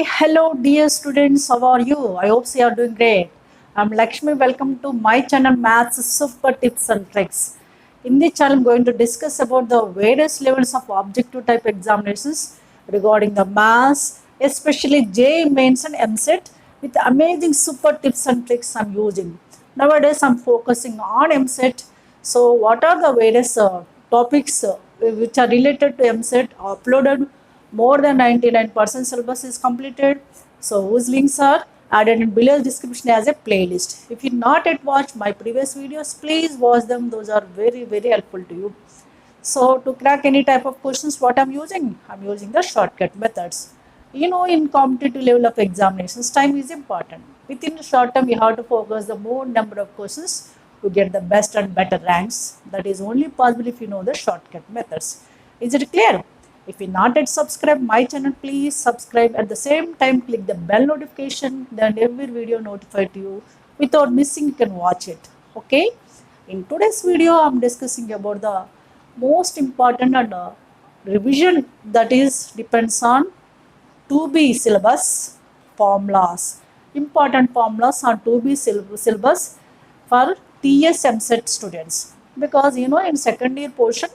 Hello dear students, how are you? I hope you are doing great. I'm Lakshmi. Welcome to my channel Maths Super Tips and Tricks. In this channel, I'm going to discuss about the various levels of objective type examinations regarding the maths, especially JEE Mains and MSET, with amazing super tips and tricks I'm using. Nowadays, I'm focusing on MSET. So, what are the various topics which are related to MSET uploaded? More than 99% syllabus is completed. So whose links are added in below description as a playlist. If you not yet watched my previous videos, please watch them. Those are very helpful to you. So to crack any type of questions, what I'm using the shortcut methods. In competitive level of examinations, time is important. Within the short term, you have to focus the more number of questions to get the best and better ranks. That is only possible if you know the shortcut methods. Is it clear? If you not yet subscribe my channel, please subscribe. At the same time, click the bell notification. Then every video notified to you. Without missing, you can watch it. Okay. In today's video, I'm discussing about the most important and revision that is depends on 2B syllabus formulas. Important formulas on 2B syllabus for TSMSET students. Because in second year portion,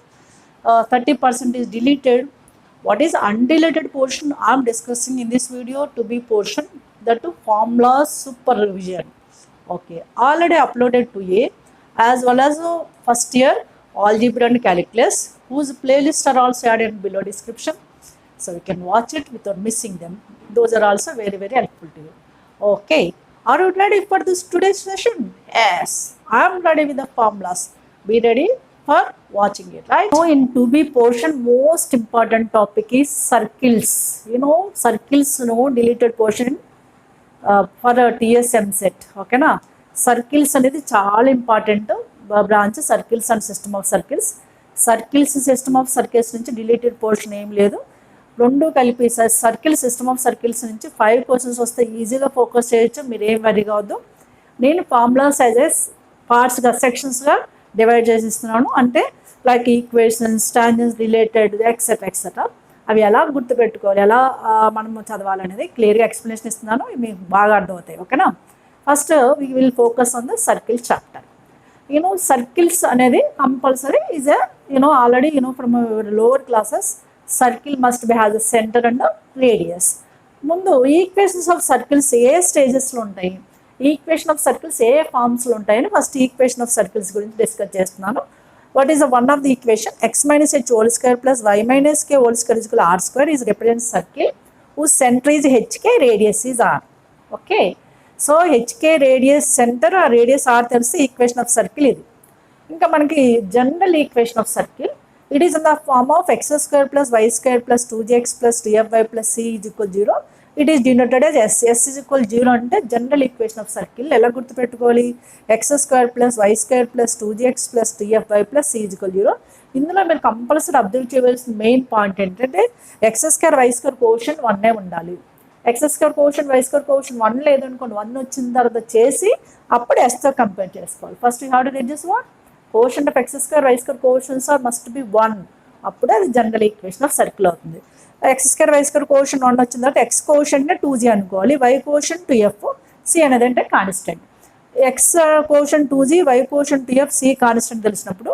30% is deleted. What is undeleted portion I am discussing in this video to be portion, that to formula supervision. Okay, already uploaded to A as well as first year algebra and calculus, whose playlists are also added below description. So you can watch it without missing them. Those are also very helpful to you. Okay, are you ready for this today's session? Yes, I am ready with the formulas. Be ready for watching it, right? So in 2B portion, most important topic is circles. Circles, deleted portion for a TSM set. Okay, na? Circles అనేది చాలా important branch. Circles and system of circles. Circles system of circles నుంచి deleted portion ఏం లేదు, రెండు కలిపి circle system of circles నుంచి 5 questions వస్తే ఈజీగా ఫోకస్ చేయొచ్చు. మీరు ఏం వరి కావద్దు. నేను ఫార్ములాస్ యాజ్ పార్ట్స్గా సెక్షన్స్గా డివైడ్ చేసి ఇస్తున్నాను. అంటే like equations, tangents, related etcetera అవి ఎలా గుర్తుపెట్టుకోవాలి, ఎలా మనము చదవాలనేది క్లియర్గా ఎక్స్ప్లెనేషన్ ఇస్తున్నాను. మీకు బాగా అర్థమవుతాయి. ఓకేనా? First we will focus on the circle chapter. Circles అనేది compulsory is already from lower classes circle must be has a centre and radius. ముందు ఈక్వేషన్స్ ఆఫ్ సర్కిల్స్ ఏ స్టేజెస్లో ఉంటాయి, ఈక్వేషన్ ఆఫ్ సర్కిల్స్ ఏ ఫార్మ్స్లో ఉంటాయని ఫస్ట్ ఈక్వేషన్ ఆఫ్ సర్కిల్స్ గురించి discuss చేస్తున్నాను. What is the one of the equation? x minus h whole square plus y minus k whole square is equal to r square is represents circle whose center is hk, radius is r. Okay, so hk radius centre, ఆ radius r తెలిసి equation of circle ఇది. ఇంకా మనకి general equation of circle, it is in the form of x square plus y square plus 2gx plus 2fy plus c is equal 0. It is denoted as S. S is equal 0 అంటే general equation of circle. ఎలా గుర్తుపెట్టుకోవాలి? X square plus why square plus 2gx plus 2fy plus C is equal 0. ఇందులో మీరు compulsory observe చేయవలసిన main point ఏంటంటే X square Y square coefficient 1 ఉండాలి. X square coefficient Y square coefficient 1 లేదనుకోండి, 1 వచ్చిన తర్వాత చేసి అప్పుడు ఎస్తో కంపేర్ చేసుకోవాలి. First you have to reduce what coefficient of X square Y square coefficients are must be 1. అప్పుడే అది జనరల్ ఈక్వేషన్ ఆఫ్ సర్కిల్ అవుతుంది. X square Y square coefficient 1 వచ్చిన తర్వాత ఎక్స్ కోషన్ 2g అనుకోవాలి, వై కోషన్ 2f, సి అనేది అంటే constant. X coefficient 2g, Y coefficient 2f, C constant తెలిసినప్పుడు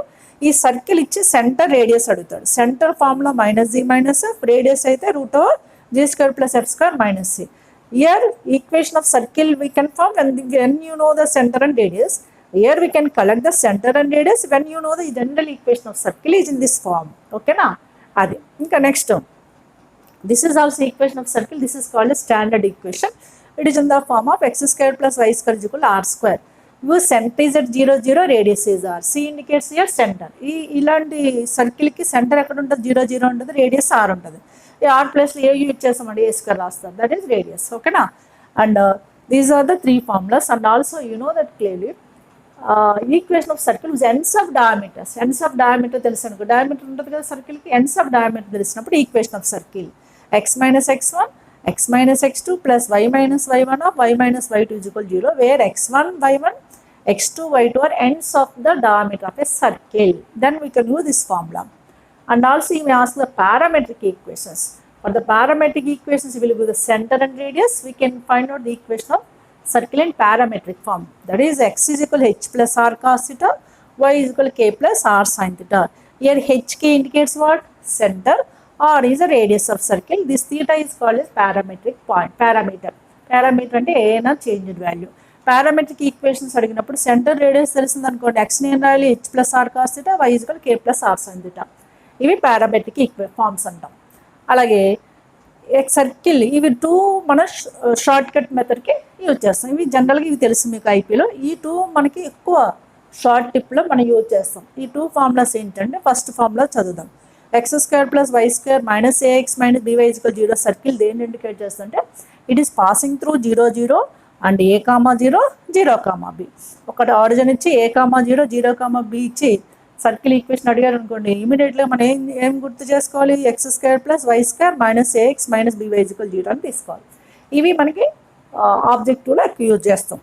ఈ సర్కిల్ ఇచ్చి సెంటర్ రేడియస్ అడుగుతాడు. Centre formula -g - f, radius అయితే √g² + f² - c. Here equation of circle we can form when you know the center and radius. Here we can collect the center and radius when you know the general equation of circle is in this form. Okay na? Adi. Inka next. This is also equation of circle. This is called a standard equation. It is in the form of x² plus y² is equal to r². Whose center is at 0, 0, radius is r. C indicates here center. ఇలాంటి సర్కిల్కి centre ఎక్కడ ఉంటుంది? 0, 0 ఉంటుంది, radius r ఉంటుంది. r plus a ఇచ్చేసామండి, a² రాస్తారు. That is radius. ఓకేనా? And these are the 3 formulas. And also you know that clearly equation of circle ends of diameters. Ends of diameter తెలుసు అనుకో, డయామీటర్ ఉంటుంది కదా సర్కిల్కి, ఎన్స్ ఆఫ్ డయామీటర్ తెలిసినప్పుడు equation of circle x minus x1, x minus x2 plus y minus y1 of y minus y2 is equal to 0, where x1, y1, x2, y2 are ends of the diameter of a circle. Then we can use this formula. And also you may ask the parametric equations. For the parametric equations, we will give the center and radius. We can find out the equation of circle in parametric form. That is x is equal to h plus r cos theta, y is equal to k plus r sin theta. Here hk indicates what? Center. R is the radius of circle. This theta is called as parametric point. Parameter అంటే ఏదైనా changed value. Parametric equations అడిగినప్పుడు centre radius తెలిసింది అనుకోండి, ఎక్స్ని ఏం రాయాలి? H plus R cos theta, Y is equal K plus R sine theta. ఇవి parametric forms అంటాం. అలాగే సర్కిల్ ఇవి టూ మన షార్ట్ కట్ మెథడ్కి యూజ్ చేస్తాం. ఇవి జనరల్గా ఇవి తెలుసు మీకు ఐపీలో. ఈ టూ మనకి ఎక్కువ షార్ట్ టిప్లో మనం యూజ్ చేస్తాం. ఈ టూ ఫార్ములాస్ ఏంటంటే ఫస్ట్ ఫార్ములా చదువుదాం. X square plus why square minus AX minus BY equal 0 circle దేన్ని ఇండికేట్ చేస్తుంటే it is passing through 0 0 and A comma 0 0 comma B. ఒకటి ఆరిజిన్ ఇచ్చి ఏ కామా 0 0 కామా బి ఇచ్చి circle equation అడిగారు అనుకోండి, ఇమీడియట్గా మనం ఏం గుర్తు చేసుకోవాలి? X square plus why square minus AX minus BY equal 0 అని తీసుకోవాలి. ఇవి మనకి ఆబ్జెక్టివ్లో ఎక్కువ యూజ్ చేస్తాం.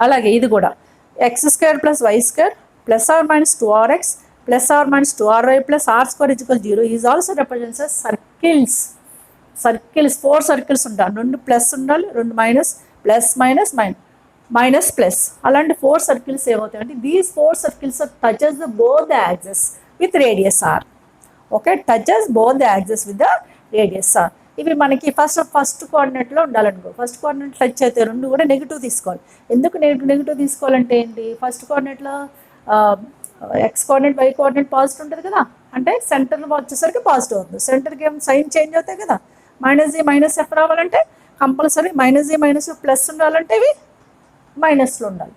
అలాగే ఇది కూడా x square plus why square plus r minus 2rx plus r minus 2ry plus r square equal 0 is also represents as circles. 4 circles ఉండాలి, 2 ప్లస్ ఉండాలి, 2 minus, plus minus minus plus. అలాంటి 4 సర్కిల్స్ ఏమవుతాయి అంటే these 4 circles touches both the axes with radius r. Okay, touches both the axes with the radius r. ఇవి మనకి first కోఆర్డినేట్లో ఉండాలనుకో. First coordinate touch అయితే 2 కూడా నెగిటివ్ తీసుకోవాలి. ఎందుకు నెగిటివ్ తీసుకోవాలంటే ఏంటి? ఫస్ట్ కోఆర్డినేట్లో x coordinate y coordinate positive ఉంటుంది కదా, అంటే సెంటర్ వచ్చేసరికి పాజిటివ్ అవుతుంది. సెంటర్కి ఏం సైన్ చేంజ్ అవుతాయి కదా. మైనస్ జీ మైనస్ ఎఫ్ రావాలంటే compulsory minus G minus plus ఉండాలంటే ఇవి మైనస్లో ఉండాలి.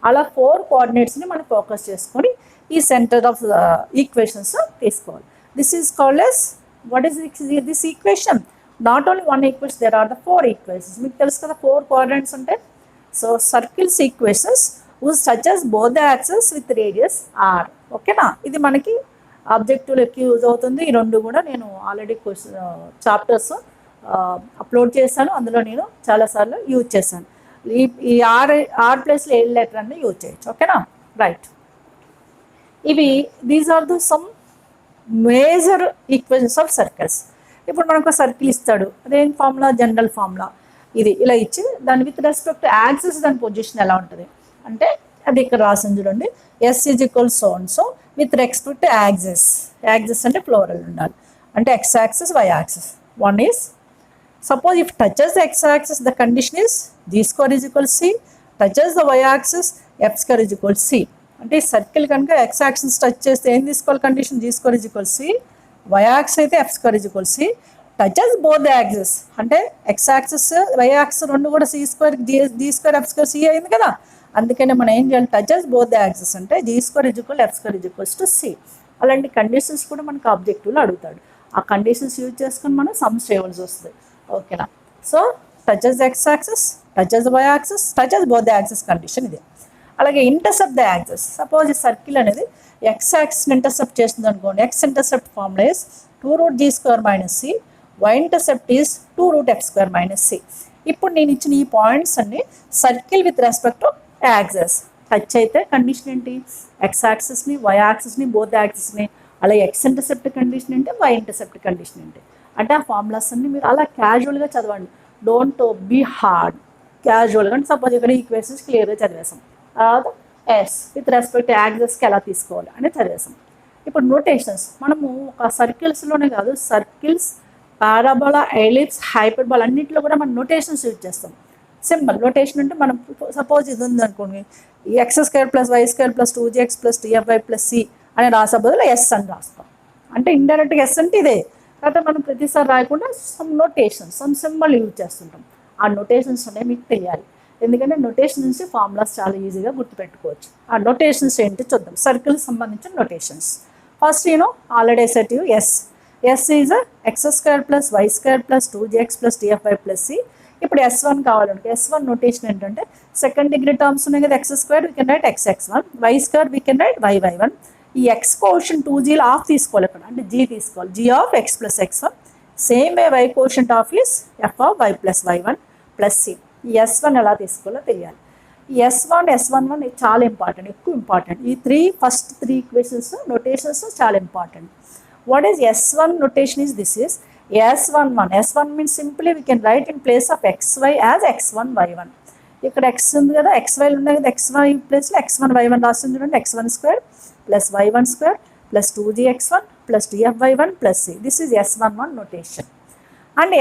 అలా 4 కోఆర్డినేట్స్ని మనం ఫోకస్ చేసుకొని ఈ సెంటర్ ఆఫ్ ఈక్వేషన్స్ తీసుకోవాలి. This is called as what is this equation? Not only 1 equation, there are the 4 equations. మీకు తెలుసు కదా 4 కోఆర్డినేట్స్ ఉంటాయి. So circles equations whose touches both the axes with radius r. ఓకేనా, ఇది మనకి ఆబ్జెక్టివ్లో ఎక్కువ యూజ్ అవుతుంది. ఈ 2 కూడా నేను ఆల్రెడీ చాప్టర్స్ అప్లోడ్ చేశాను, అందులో నేను చాలాసార్లు యూజ్ చేశాను. ఈ ఆర్ ప్లేస్లో ఏ లెటర్ అన్నీ యూజ్ చేయొచ్చు. ఓకేనా, రైట్. ఇవి these are the some major equations of circles. ఇప్పుడు మనకు సర్కిల్ ఇస్తాడు, అదేం ఫార్ములా? General formula. ఇది ఇలా ఇచ్చి దాని విత్ రెస్పెక్ట్ యాక్సిస్ దాని పొజిషన్ ఎలా ఉంటుంది అంటే అది ఇక్కడ రాసింది చూడండి. S is equal so and so with respect axis. Axis అంటే ఫ్లోరల్ ఉండాలి, అంటే X axis why axis. One is suppose if touches the X axis the condition is G square is equal C, touches the Y axis F square is equal C. అంటే ఈ circle కనుక X axis touch చేస్తే ఏం తీసుకోవాలి condition? G square is equal c, y axis అయితే f square is equal C. Touches both the axis అంటే X axis why axis 2 కూడా c square g square f square c అయింది కదా. అందుకనే మనం ఏం చేయాలి? టచెస్ బోత్ ద యాక్సిస్ అంటే g square is equal f square is equals to c. అలాంటి కండిషన్స్ కూడా మనకు ఆబ్జెక్టివ్లో అడుగుతాడు. ఆ కండిషన్స్ యూజ్ చేసుకొని మనం సమ్స్ చేయవలసి వస్తుంది. ఓకేనా, so touches x axis, touches y axis, touches both the axis condition ఇది. అలాగే ఇంటర్సెప్ట్ ద యాక్సిస్. సపోజ్ ఈ సర్కిల్ అనేది ఎక్స్ యాక్సిస్ని ఇంటర్సెప్ట్ చేస్తుంది అనుకోండి. X intercept formula is 2√g² - c, y intercept is 2√x² - c. ఇప్పుడు నేను ఇచ్చిన ఈ పాయింట్స్ అన్ని circle with respect to axis touch అయితే కండిషన్ ఏంటి? ఎక్స్ యాక్సిస్ని, వై యాక్సిస్ని, బోత్ యాక్సిస్ని. అలాగే ఎక్స్ ఇంటర్సెప్ట్ కండిషన్ ఏంటి, వై ఇంటర్సెప్ట్ కండిషన్ ఏంటి అంటే ఆ ఫార్ములాస్ అన్ని మీరు అలా క్యాజువల్గా చదవండి. డోంట్ బీ హార్డ్, క్యాజువల్గా. అంటే సపోజ్ ఇక్కడ ఈక్వేషన్స్ క్లియర్గా చదివేసాం. తర్వాత ఎస్ విత్ రెస్పెక్ట్ యాక్సిస్కి ఎలా తీసుకోవాలి అని చదివేసాం. ఇప్పుడు నోటేషన్స్ మనము ఒక సర్కిల్స్లోనే కాదు, సర్కిల్స్, పారాబోలా, ఎలిప్స్, హైపర్బోలా అన్నింటిలో కూడా మనం నోటేషన్స్ యూజ్ చేస్తాం. సింపుల్ నోటేషన్ అంటే మనం సపోజ్ ఇది ఉంది అనుకోండి, X square plus why square plus 2gx plus 2fy plus C అని రాసే బదులు ఎస్ అని రాస్తాం. అంటే ఇండైరెక్ట్గా ఎస్ అంటే ఇదే. కాబట్టి మనం ప్రతిసారి రాయకుండా some notations, some symbol use చేస్తుంటాం. ఆ నోటేషన్స్ అనేవి మీకు తెలియాలి, ఎందుకంటే నోటేషన్ నుంచి ఫార్ములాస్ చాలా ఈజీగా గుర్తుపెట్టుకోవచ్చు. ఆ నోటేషన్స్ ఏంటి చూద్దాం. సర్కిల్కి సంబంధించిన notations. First already set you S. S is X square plus why square plus 2gx plus 2fy plus C. ఇప్పుడు S1 కావాలంటే S1 నోటేషన్ ఏంటంటే సెకండ్ డిగ్రీ టర్మ్స్ ఉన్నాయి కదా, X square we can write xx1, Y square we can write y1. ఈ X quotient 2gలో of తీసుకోవాలి ఇక్కడ, అంటే g తీసుకోవాలి, g ఆఫ్ x plus x1. Same way Y coefficient of is f ఆఫ్ y plus y1 plus c. ఈ S1 ఎలా తీసుకోవాలో తెలియాలి. ఈ S11 చాలా ఇంపార్టెంట్, ఎక్కువ ఇంపార్టెంట్. ఈ ఫస్ట్ త్రీ ఈక్వేషన్స్ నోటేషన్స్ చాలా important. What is S1 notation is this is S11. S1 means simply we can write in place of xy as x1 y1. ఇక్కడ x ఉంది కదా, xy ఉన్నాయి కదా, xy ప్లేస్లో x1 y1 రాస్తుంది చూడండి. x1 square plus y1 square plus 2gx1 plus 2fy1 plus c. This is S11 notation. And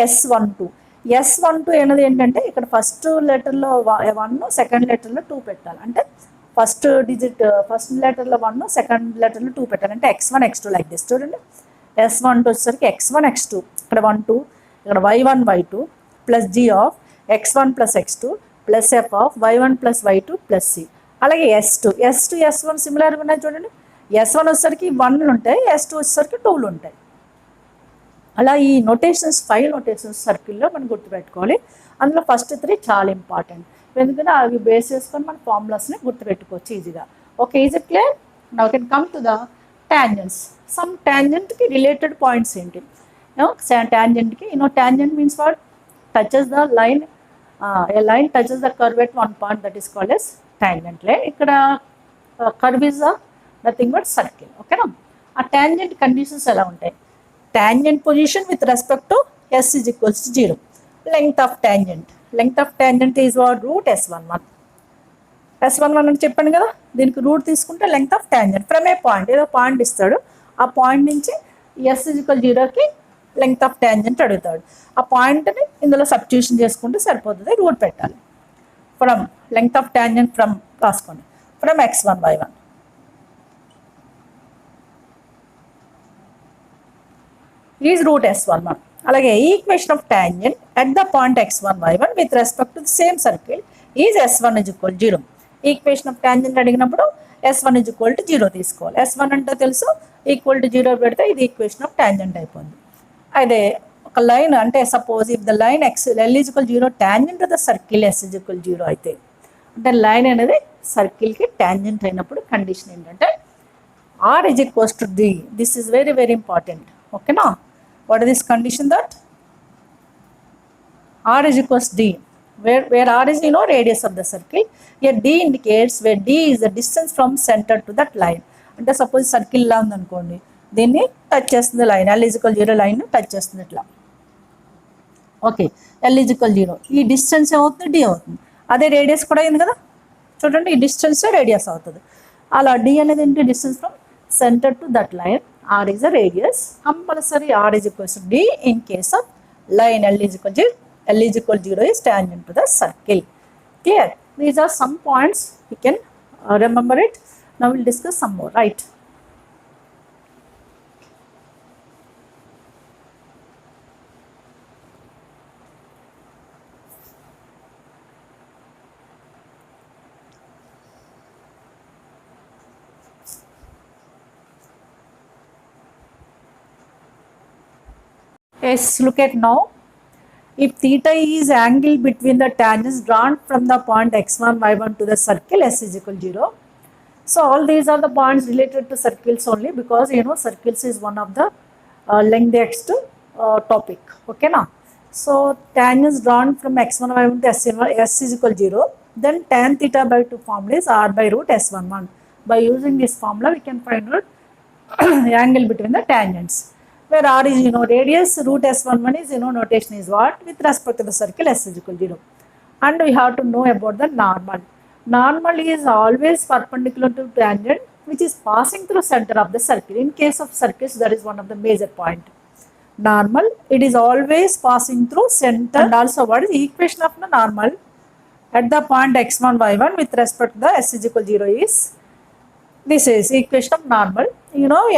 S12 అనేది ఏంటంటే ఇక్కడ ఫస్ట్ లెటర్లో 1, సెకండ్ లెటర్లో 2 పెట్టాలి. అంటే ఫస్ట్ లెటర్లో 1, సెకండ్ లెటర్లో 2 పెట్టాలి. అంటే x1 x2 లైక్ దిస్ చూడండి. S12 వచ్చేసరికి x1 x2, ఇక్కడ 1 2, ఇక్కడ y1 y2 plus g of x1 plus x2 plus f of y1 plus y2 plus c. అలాగే S2 S1 సిమిలర్గా ఉన్నాయి చూడండి. S1 వచ్చేసరికి 1లు ఉంటాయి, S2 వచ్చేసరికి 2లు ఉంటాయి. అలా ఈ నోటేషన్స్ 5 నోటేషన్స్ సర్కిల్లో మనం గుర్తుపెట్టుకోవాలి. అందులో ఫస్ట్ 3 చాలా ఇంపార్టెంట్, ఎందుకంటే అవి బేస్ చేసుకొని మన ఫార్ములాస్ని గుర్తుపెట్టుకోవచ్చు ఈజీగా. Okay, is it clear? Now can come to the tangents. Some టాంజెంట్కి రిలేటెడ్ పాయింట్స్ ఏంటి? టాంజెంట్కి tangent means what? Touches the line, a line touches the curve at one point, that is called as tangent line. ఇక్కడ curve is nothing but circle. ఓకేనా? ఆ tangent conditions ఎలా ఉంటాయి? Tangent position with respect to s is equals to 0. Length of tangent is what? Root S11. S11 అని చెప్పాను కదా, దీనికి root తీసుకుంటే length of tangent from a point, ఏదో పాయింట్ ఇస్తాడు, ఆ పాయింట్ నుంచి s is equal 0కి లెంగ్త్ ఆఫ్ టాంజెంట్ అడుగుతాడు. ఆ పాయింట్ని ఇందులో సబ్స్టిట్యూషన్ చేసుకుంటే సరిపోతుంది, రూట్ పెట్టాలి. From length of tangent from రాసుకోండి, from x1 y1 is root S11. అలాగే equation of tangent at the point x1 y1 with respect to the same circle is S1 is equal 0. Equation of tangent అడిగినప్పుడు S1 is equal to 0 తీసుకోవాలి. S1 అంటే తెలుసు, equal to 0 పెడితే ఇది equation of tangent అయిపోయింది. అదే ఒక line అంటే suppose if the line L is equal 0 tangent to the circle S is equal 0 అయితే, అంటే లైన్ అనేది సర్కిల్కి టాంజెంట్ అయినప్పుడు కండిషన్ ఏంటంటే R is equals to D. This is very very important. ఓకేనా? What is this condition? That R is equals D, where R is radius of the circle. Here D indicates where D is the distance from center to that line. అంటే suppose circle ఇలా ఉందనుకోండి, దీన్ని touch చేస్తుంది line, L is equal 0 line touch చేస్తుంది ఇట్లా. Okay, L is equal 0, ఈ distance ఏమవుతుంది? D అవుతుంది. అదే రేడియస్ కూడా అయింది కదా చూడండి, ఈ డిస్టెన్స్ రేడియస్ అవుతుంది. అలా D అనేది ఏంటి? Distance from centre to that line. R is a radius. Compulsory R is equal to D in case of line L is equal to 0 is tangent to the circle. Clear? These are some points you can remember it. Now we'll discuss some more, right? Yes, look at now. If theta is angle between the tangents drawn from the point x1 y1 to the circle S is equal 0. So all these are the points related to circles only, because circles is one of the lengthiest topic. Okay now. So tangents drawn from x1 y1 to S is equal 0. Then tan theta by 2 formula is R by root S11. By using this formula we can find out angle between the tangents. Where R is radius, root S11 is notation is what? With respect to the circle S is equal 0. And we have to know about the normal. Normal is always perpendicular to tangent which is passing through center of the circle. In case of circles, that is one of the major point. Normal, it is always passing through center. And also what is the equation of the normal at the point x1 y1 with respect to the S is equal 0 is, this is equation of normal.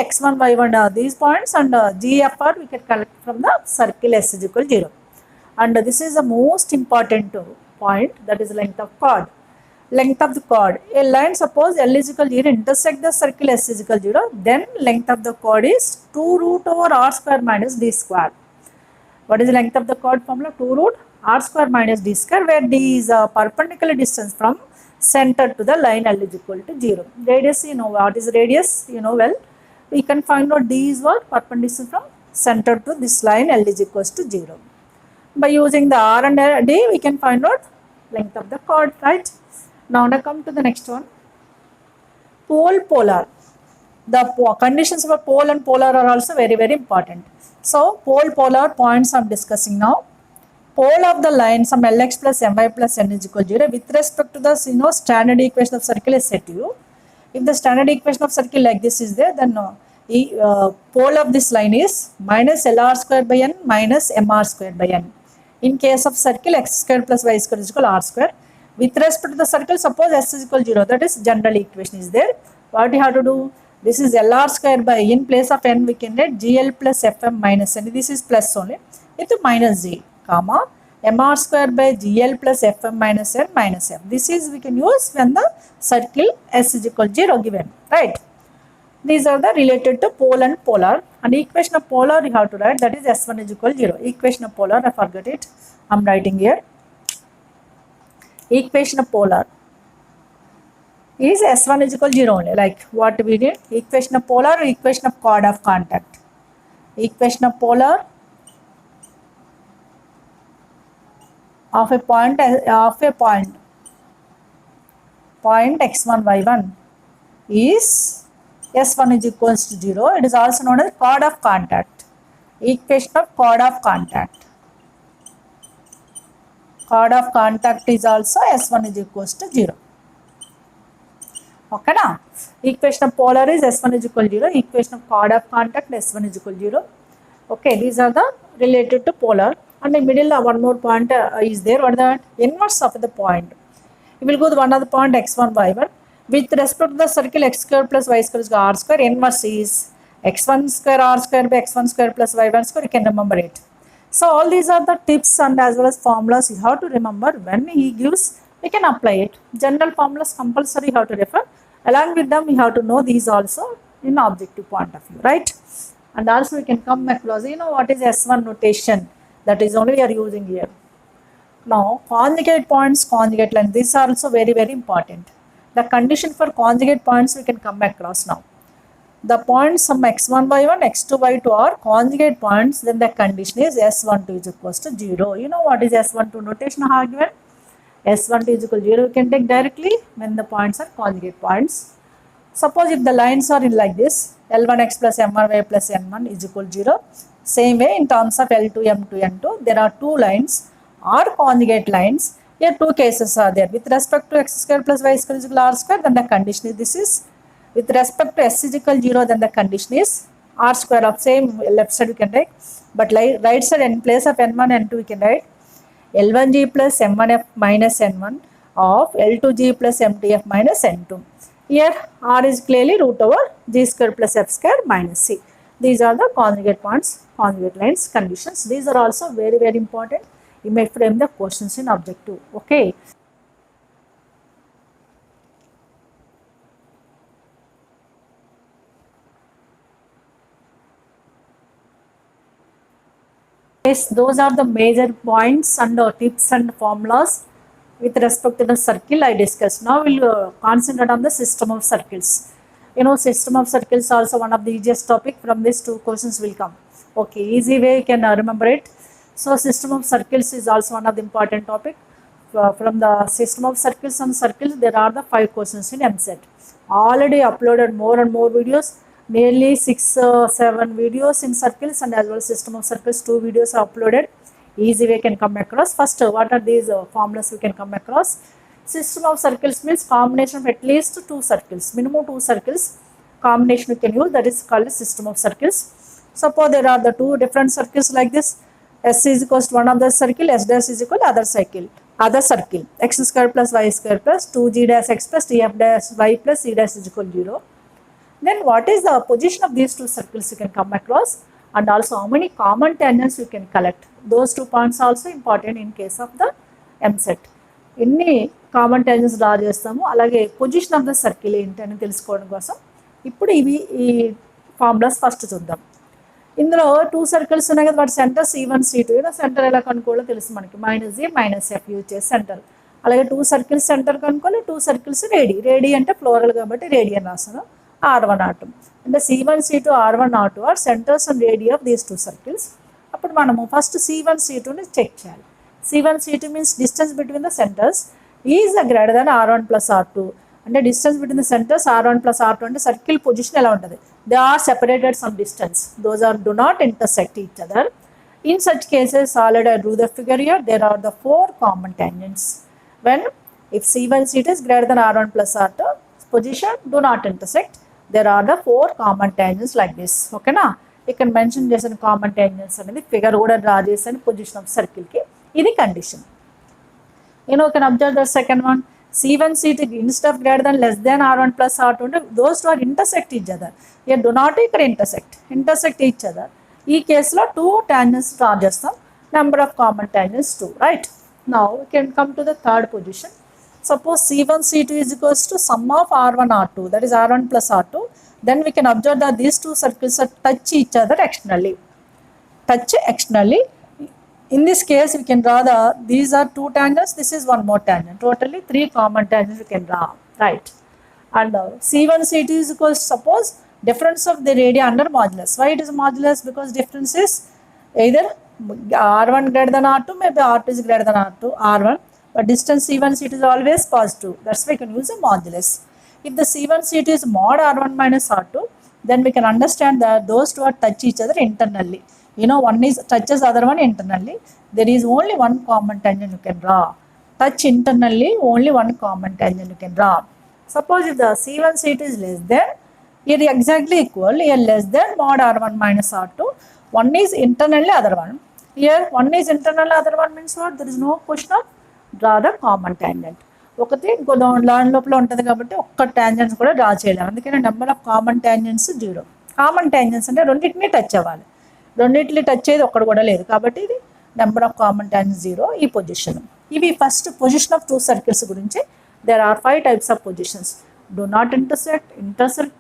X1 y1 are these points, and GFR we can collect from the circle S is equal 0. And this is the most important point, that is length of chord. Length of the chord. A line, suppose L is equal 0 intersect the circle S is equal 0, then length of the chord is 2 root over R square minus D square. What is the length of the chord formula? 2 root R square minus D square, where D is a perpendicular distance from center to the line L is equal to 0. Radius, what is radius? Well, we can find out D is what? Perpendicular from center to this line L is equals to 0. By using the R and D, we can find out length of the chord, right? Now come to the next one. Pole polar. The conditions for pole and polar are also very, very important. So pole, polar points I'm discussing now. Pole of the line, some Lx plus My plus N is equal to 0 with respect to the standard equation of circle is set to you. If the standard equation of circle like this is there, then pole of this line is minus Lr square by n minus Mr square by n. In case of circle, x square plus y square is equal to r square. With respect to the circle, suppose s is equal to 0, that is general equation is there. What you have to do? This is Lr square by, in place of n we can write gl plus fm minus n. This is plus only with minus z, comma mr square by gl plus fm minus n minus f. This is we can use when the circle s is equal to 0 given, right? These are the related to pole and polar. And equation of polar you have to write, that is s1 is equal to 0. Equation of polar, I forget it, I am writing here. Equation of polar is s1 is equal to 0 only, like what we did. Equation of polar or equation of chord of contact. Equation of polar of a point x1 y1 is s1 is equals to 0. It is also known as chord of contact. Equation of chord of contact. Chord of contact is also s1 is equals to 0. Okay now, equation of polar is s1 is equal to 0. Equation of chord of contact s1 is equal to 0. Okay, these are the related to polar. And in middle one more point is there. What is that? Inverse of the point. We will go to one of the point x1 y1. With respect to the circle x square plus y square is r square. Inverse is x1 square r square by x1 square plus y1 square. You can remember it. So all these are the tips and as well as formulas you have to remember. When he gives, we can apply it. General formulas compulsory you have to refer. Along with them, you have to know these also in objective point of view, right? And also we can come across, what is S1 notation? That is only we are using here. Now, conjugate points, conjugate lines, these are also very, very important. The condition for conjugate points we can come across now. The points some x1, y1, x2, y2 are conjugate points, then the condition is s12 is equals to 0. You know what is s12 notation I have given? S12 is equal to 0 you can take directly when the points are conjugate points. Suppose if the lines are in like this, L1x plus M1y plus N1 is equal to 0. Same way in terms of L2, M2, N2, there are two lines or conjugate lines. Here two cases are there. With respect to x square plus y square is equal to r square, then the condition is this is. With respect to s is equal to 0, then the condition is r square of same left side we can write. But right side in place of N1, N2 we can write L1g plus M1f minus N1 of L2g plus M2f minus N2. Here R is clearly root over g square plus f square minus c. These are the conjugate points, conjugate lines, conditions. These are also very, very important. You may frame the questions in objective. Okay. Yes, those are the major points and tips and formulas with respect to the circle I discussed. Now we will concentrate on the system of circles. System of circles also one of the easiest topic. From this two questions will come. Okay, easy way you can remember it. So system of circles is also one of the important topic. From the system of circles and circles, there are the 5 questions in MCET. Already uploaded more and more videos. Nearly 6-7 videos in circles and as well as system of circles 2 videos are uploaded. Easy way can come across. First, what are these formulas we can come across? System of circles means combination of at least 2 circles, minimum 2 circles combination we can use, that is called a system of circles. Suppose there are the 2 different circles like this. S is equals to one of the circle, S dash is equal to other circle, x square plus y square plus 2g dash x plus tf dash y plus c dash is equal to 0. Then what is the position of these 2 circles you can come across, and also how many common tangents you can collect. Those 2 points are also important in case of the MCET. ఎన్ని common టెన్జెన్స్ draw చేస్తాము, అలాగే position of the circle ఏంటి అని తెలుసుకోవడం కోసం ఇప్పుడు ఈ formulas first చూద్దాం. ఇందులో 2 సర్కిల్స్ ఉన్నాయి కదా, వాటి సెంటర్ C1 C2. సెంటర్ ఎలా కనుక్కోవాలో తెలుసు మనకి, -G-F యూజ్ చేసి సెంటర్. అలాగే 2 సర్కిల్స్ సెంటర్ కనుక్కోవాలి, 2 సర్కిల్స్ రేడి అంటే ఫ్లోరల్ కాబట్టి రేడి అని రాస్తాను. R1 R2 అంటే C1 C2 R1 R2 are centres and radii of these 2 circles. అప్పుడు మనము ఫస్ట్ C1 C2ని చెక్ చేయాలి. C1 C2 means distance between the centers is greater than R1 plus R2, అంటే distance between the centres r1 plus r2 అంటే circle position ఎలా ఉంటుంది, they are separated some distance, those are do not intersect each other. In such cases already I drew the figure here, there are the 4 common tangents. When if C1 C2 is greater than r1 plus r2, position do not intersect, there are the 4 common tangents like this. Okay na, ఇక్కడ mention చేసిన common tangents అనేది figure కూడా draw చేసిన position of సర్కిల్కి, ఇది condition. You can observe the second one, C1 C2 instead of greater than less than r1 plus r2 అంటే those two are intersect each other, here do not ఇక్కడ intersect each other. ఈ కేసులో 2 tangents draw చేస్తాం, number of common tangents 2, right? Now we can come to the third position. Suppose C1 C2 is equals to sum of r1 r2, that is r1 plus r2, then we can observe that these two circles are touch each other externally. In this case we can draw these are 2 tangents, this is one more tangent, totally 3 common tangents we can draw, right? And C1 C2 is equals to, suppose difference of the radii under modulus. Why it is modulus? Because difference is either r1 greater than r2, maybe r2 is greater than r1, but distance C1 C2 is always positive, that's why we can use a modulus. If the C1 C2 is mod r1 minus r2, then we can understand that those two are touch each other internally. One is touches other one internally, there is only one common tangent you can draw. Touch internally, only one common tangent you can draw. Suppose if the C1 C2 is less than, here exactly equal, here less than mod r1 minus r2, one is internally, other one. Here one is internal, other one means what? There is no question of draw the common tangent. ఒకటి ఇంకో దాని లోపల ఉంటుంది కాబట్టి ఒక్క tangents కూడా draw చేయలేము, అందుకని number of common tangents 0. Common tangents అంటే రెండింటిని టచ్ అవ్వాలి, రెండింటిని టచ్ అయ్యేది ఒక్కడు కూడా లేదు, కాబట్టి ఇది నెంబర్ ఆఫ్ కామన్ tangents 0 ఈ పొజిషన్. ఇవి ఫస్ట్ పొజిషన్ ఆఫ్ 2 circles గురించి. దేర్ ఆర్ 5 types of positions. Do not intersect,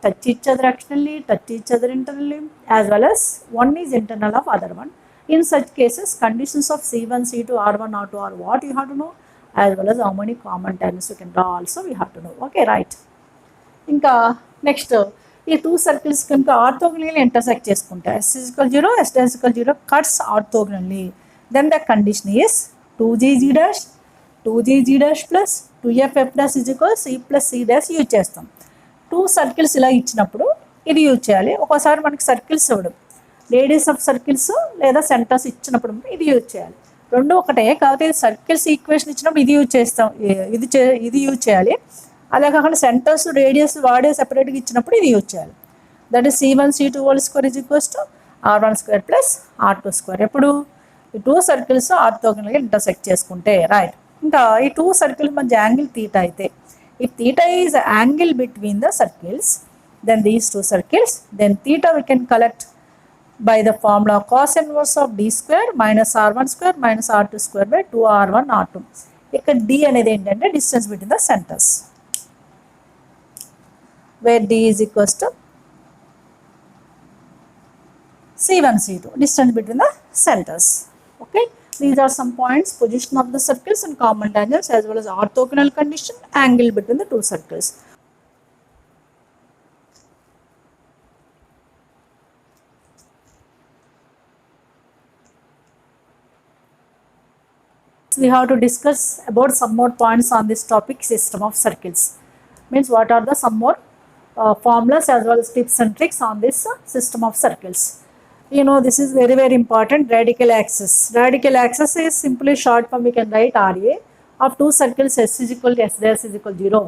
touch each other externally, touch each other internally, as well as one is internal of other one. In such cases, conditions of C1, C2, R1, R2 are what you have to know, as well as how many common tangents you can draw also we have to know. Okay, right? ఇంకా next ఈ 2 circles కనుక ఆర్థోగోనల్లీ intersect చేసుకుంటే S is equal 0, S dash is equal 0 cuts orthogonally, then the condition is 2gg dash 2gg dash plus 2ff dash is equal C plus C dash use చేస్తాం. 2 circles ఇలా ఇచ్చినప్పుడు ఇది use చేయాలి. ఒకసారి మనకి circles ఇవ్వడం, radius of circles లేదా centres ఇచ్చినప్పుడు ఇది యూజ్ చేయాలి. రెండు ఒకటే, కాకపోతే సర్కిల్స్ ఈక్వేషన్ ఇచ్చినప్పుడు ఇది యూజ్ చేస్తాం, ఇది యూజ్ చేయాలి. అలా కాకుండా సెంటర్స్ రేడియస్ వాడే సెపరేట్గా ఇచ్చినప్పుడు ఇది యూజ్ చేయాలి. That is C1 C2 whole square is equals to r1 square plus r2 square. ఎప్పుడు ఈ 2 circles ఆర్థోగోనల్గా ఇంటర్సెక్ట్ చేసుకుంటే, రైట్? ఇంకా ఈ 2 circles మధ్య యాంగిల్ తీటా అయితే, if theta is angle between the circles, then these 2 circles, then theta we can collect by the formula cos inverse of d square minus r1 square minus r2 square by 2r1 r2. ఇక్కడ d అనేది ఏంటంటే distance between the centers, where d is equals to C1 C2, distance between the centers. Okay, these are some points: position of the circles and common tangents, as well as orthogonal condition, angle between the 2 circles. We have to discuss about some more points on this topic, system of circles. Means what are the some more formulas as well as tips and tricks on this system of circles. This is very, very important. Radical axis. Radical axis is simply short form, we can write RA of 2 circles S is equal to S dash is equal to 0.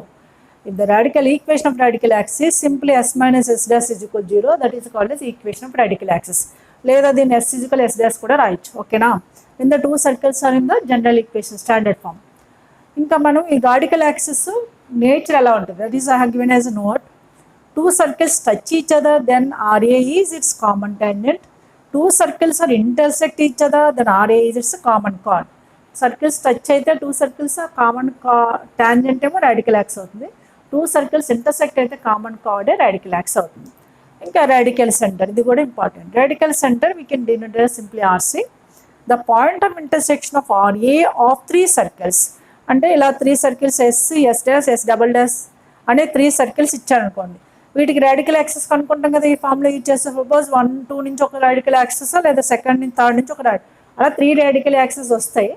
If the radical equation of radical axis is simply S minus S dash is equal to 0, that is called as equation of radical axis. లేదా దీన్ని S is equal to S dash కూడా రాయొచ్చు. ఓకేనా? when the 2 circles are in the general equation standard form. ఇంకా మనం ఈ radical axis nature ఎలా ఉంటుంది, that is I have given as a note. 2 circles touch each other, then RA is its common tangent. 2 circles are intersect each other, then RA is its common chord. Circles touch అయితే 2 circles common tangent ఏమో radical axe అవుతుంది. 2 circles intersect అయితే common chord radical axe అవుతుంది. ఇంకా radical centre, ఇది కూడా important. Radical centre we can denote simply RC. The point of intersection of RA of 3 circles, అంటే ఇలా 3 circles S S dash S double dash అనే 3 circles ఇచ్చారనుకోండి, వీటికి రాడికల్ యాక్సెస్ కనుక్కుంటాం కదా ఈ ఫామ్లో యూజ్ చేస్తే. సపోజ్ 1 2 నుంచి ఒక రాడికల్ యాక్సెస్, లేదా సెకండ్ నుంచి థర్డ్ నుంచి ఒక అలా 3 రాడికల్ యాక్సెస్ వస్తాయి.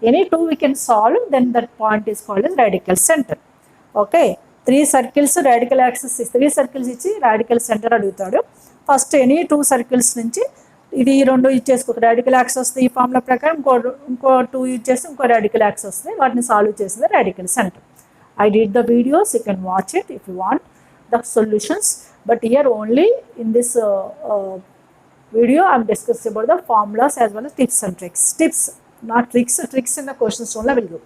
Any 2 we can solve, then that point is called as radical center. Okay, three circles radical axis, three circles ఇచ్చి రాడికల్ సెంటర్ అడుగుతాడు. ఫస్ట్ ఎనీ టూ సర్కిల్స్ నుంచి ఇది రెండు యూజ్ చేసుకో, రాడికల్ యాక్సిస్ వస్తుంది ఈ ఫార్ములా ప్రకారం, ఇంకో టూ యూజ్ చేస్తే ఇంకో రాడికల్ యాక్సిస్ వస్తుంది, వాటిని సాల్వ్ చేసింది radical centre. I did the videos, you can watch it if you want the solutions, but here only in this video I am discussing about the formulas as well as tips and tricks. Tips, not tricks. Tricks in the questions only will go.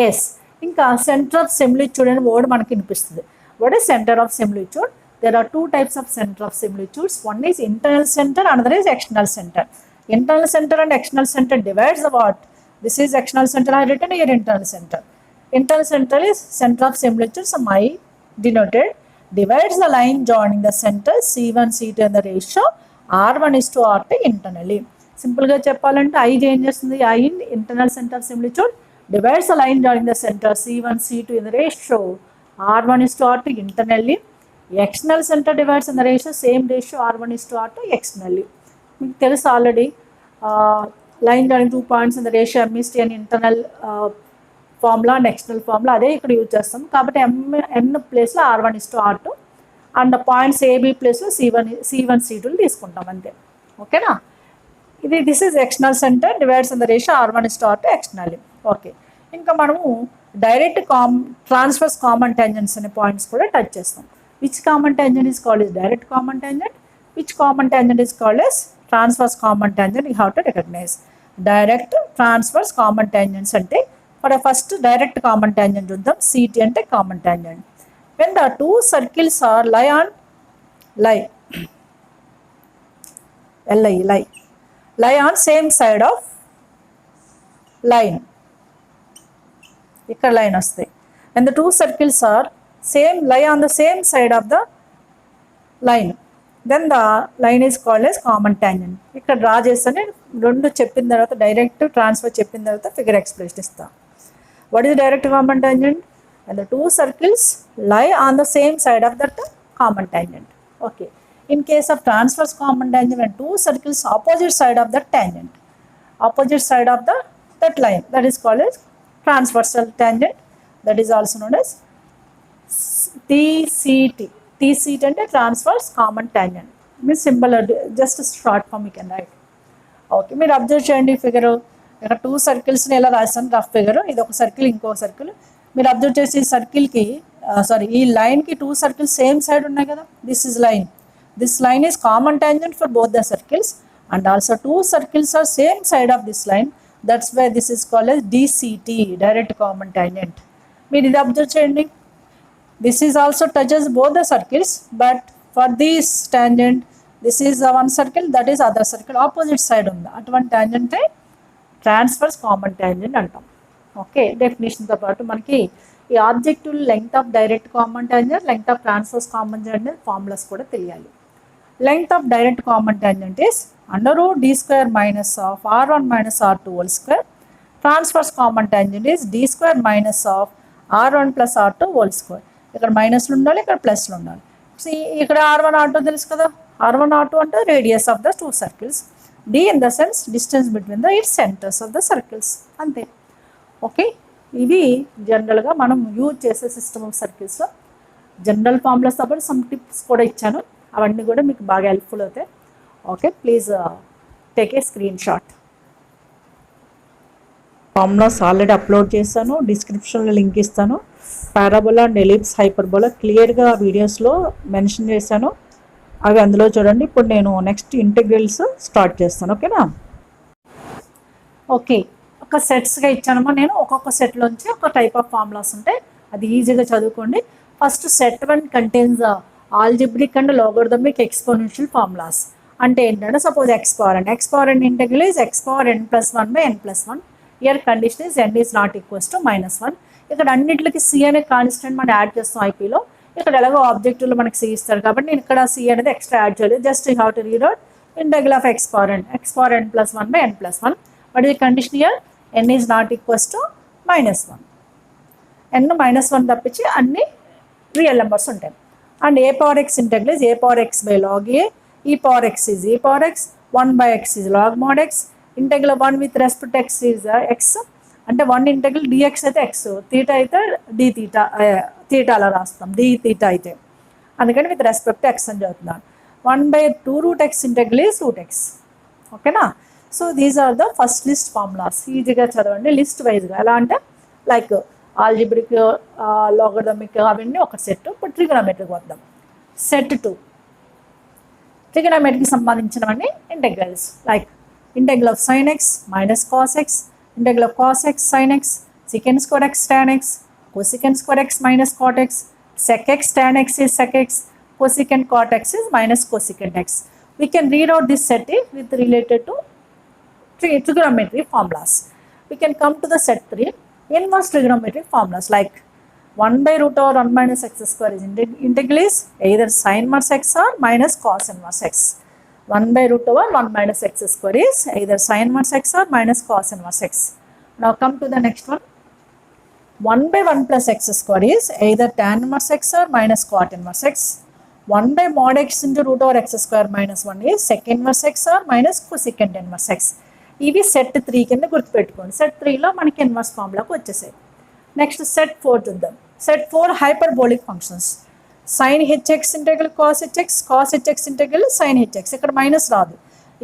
Yes, ఇంకా centre of similitude అనే word మనకి వినిపిస్తుంది. What is centre of similitude? There are two types of center of similitudes. One is internal center, another is external center. Internal center and external center divides the what? This is external center, I written here internal center. Internal center is center of similitude, some I denoted, divides the line joining the center C1 C2 and the ratio R1:R2 internally. Simple గా చెప్పాలంటే I ఏం చేస్తుంది? I in internal center of similitude divides the line joining the center C1 C2 in the ratio R1:R2 internally. External center divides in the ratio same ratio R1:R2 externally. మీకు తెలుసు already line joining 2 points in the ratio M:1 అని internal formula and external formula అదే ఇక్కడ use చేస్తాం. కాబట్టి n ప్లేస్లో R1:R2 and points AB ప్లేస్లో C1 C2 తీసుకుంటాం అంతే. ఓకేనా? This is external centre divides in the ratio R1:R2 externally. Okay, ఇంకా మనము డైరెక్ట్ ట్రాన్స్ఫర్స్ కామన్ టాంజెంట్స్ అనే పాయింట్స్ కూడా టచ్ చేస్తాం. Which common tangent is called is direct common tangent, which common tangent is called is transverse common tangent. You have to recognise direct transverse common tangents అంటే first direct common tangent చూద్దాం. CT అంటే common tangent. When the two circles are lie on same side of line, ఇక్కడ line వస్తాయి. When the two circles are lie on the same side of the line, then the line is called as common tangent. ఇక్కడ draw చేస్తానే రెండు చెప్పిన తర్వాత direct transverse చెప్పిన తర్వాత figure expression ఇస్తాం. What is direct common tangent? And the two circles lie on the same side of that common tangent. Okay, in case of transverse common tangent and two circles opposite side of that tangent, opposite side of that line, that is called as transversal tangent. That is also known as TCT. TCT అంటే transverse common tangent. మీరు symbol just short form you can write. Okay, మీరు observe చేయండి figure. ఇక్కడ two సర్కిల్స్ని ఎలా రాస్తాను rough figure. ఇది ఒక సర్కిల్, ఇంకో సర్కిల్. మీరు అబ్జర్వ్ చేసి ఈ సర్కిల్కి ఈ లైన్కి టూ సర్కిల్స్ సేమ్ సైడ్ ఉన్నాయి కదా. This is line, this line is common tangent for both the circles and also two circles are same side of this line. That's why this is called as DCT, direct common tangent. మీరు ఇది observe చేయండి. This is also touches both the circles, but for this tangent, this is one circle, that is other circle, opposite side ఉంది. అటువంటి tangent transfers common tangent అంటాం. Okay, డెఫినేషన్తో పాటు మనకి ఈ objective length of direct common tangent, length of transverse common tangent formulas కూడా తెలియాలి. Length of direct common tangent is √d² minus of R1 minus R2 whole square. Transfers common tangent is d² minus of R1 plus R2 whole square. ఇక్కడ మైనస్లు ఉండాలి, ఇక్కడ ప్లస్లు ఉండాలి. ఇక్కడ R1 R2 తెలుసు కదా. R1 R2 అంటే radius of the two circles, D in the sense distance between the it's centres of the circles, అంతే. ఓకే, ఇవి జనరల్గా మనం యూజ్ చేసే సిస్టమ్ ఆఫ్ సర్కిల్స్లో జనరల్ ఫార్ములాస్తో పాటు సమ్ టిప్స్ కూడా ఇచ్చాను. అవన్నీ కూడా మీకు బాగా హెల్ప్ఫుల్ అవుతాయి. Okay, please take a screen shot. Formulas already upload చేస్తాను, డిస్క్రిప్షన్లో లింక్ ఇస్తాను. పారాబోలా అండ్ ఎలిప్స్, హైపర్బోలా క్లియర్గా వీడియోస్లో మెన్షన్ చేశాను, అవి అందులో చూడండి. ఇప్పుడు నేను నెక్స్ట్ ఇంటిగ్రల్స్ స్టార్ట్ చేస్తాను. ఓకేనా? ఓకే, ఒక సెట్స్గా ఇచ్చానమ్మా నేను. ఒక్కొక్క సెట్లోంచి ఒక టైప్ ఆఫ్ ఫార్ములాస్ ఉంటాయి, అది ఈజీగా చదువుకోండి. First set 1 contains algebraic and logarithmic exponential formulas. అంటే ఏంటంటే suppose x power n integral is x power n+1/n+1. Year condition is n is not equals to -1. ఇక్కడ అన్నింటికి C అనే కాన్స్టెంట్ మనం యాడ్ చేస్తాం ఐపీలో. ఇక్కడ ఎలాగో ఆబ్జెక్టివ్లో మనకి C ఇస్తారు కాబట్టి నేను ఇక్కడ C అనేది ఎక్స్ట్రా యాడ్ చేయలేదు. Just you have to read out integral of x power n+1/n+1. But ఈ condition here n is not equals to -1. n -1 తప్పించి అన్ని రియల్ నెంబర్స్ ఉంటాయి. And a power x integral is a power x/log a, e power x is e power x, 1/x is log mod x, integral 1 with respect to x is x, అంటే 1 integral dx అయితే X, theta అయితే D theta, theta అలా రాస్తాం D theta అయితే, అందుకని with respect X అని చదువుతున్నాను. 1/2 root x integral is root x. ఓకేనా. So these are the first list formulas. ఈజీగా చదవండి లిస్ట్ వైజ్గా. ఎలా అంటే లైక్ ఆల్జిబ్రిక్, లాగరిథమిక్ అవన్నీ ఒక సెట్. ఇప్పుడు ట్రిగోనోమెట్రీకి వద్దాం. సెట్ 2 ట్రిగోనోమెట్రీకి సంబంధించినవన్నీ integrals like integral of sine x minus cos x, integral of cos x sine x, secant square x tan x, cosecant square x minus cot x, sec x tan x is sec x, cosecant cot x is minus cosecant x. We can read out this set with related to trigonometry formulas. We can come to the set 3 inverse trigonometric formulas like 1/√1 minus x square is integral is either sin inverse x or minus cos inverse x. 1/√1 minus x square is either sin inverse x or minus cos inverse x. Now come to the next one. 1/1 plus x square is either tan inverse x or minus cot inverse x. 1/mod x into root over x square minus 1 is sec inverse x or minus cosecant inverse x. ఇవి set 3 కింద గుర్తుపెట్టుకోండి. Set 3లో మనకి inverse ఫార్ములాకి వచ్చేసాయి. Next set 4 చూద్దాం. Set 4 hyperbolic functions. Sine hx integral cos hx, cos hx integral sine hx. ఇక్కడ minus రాదు.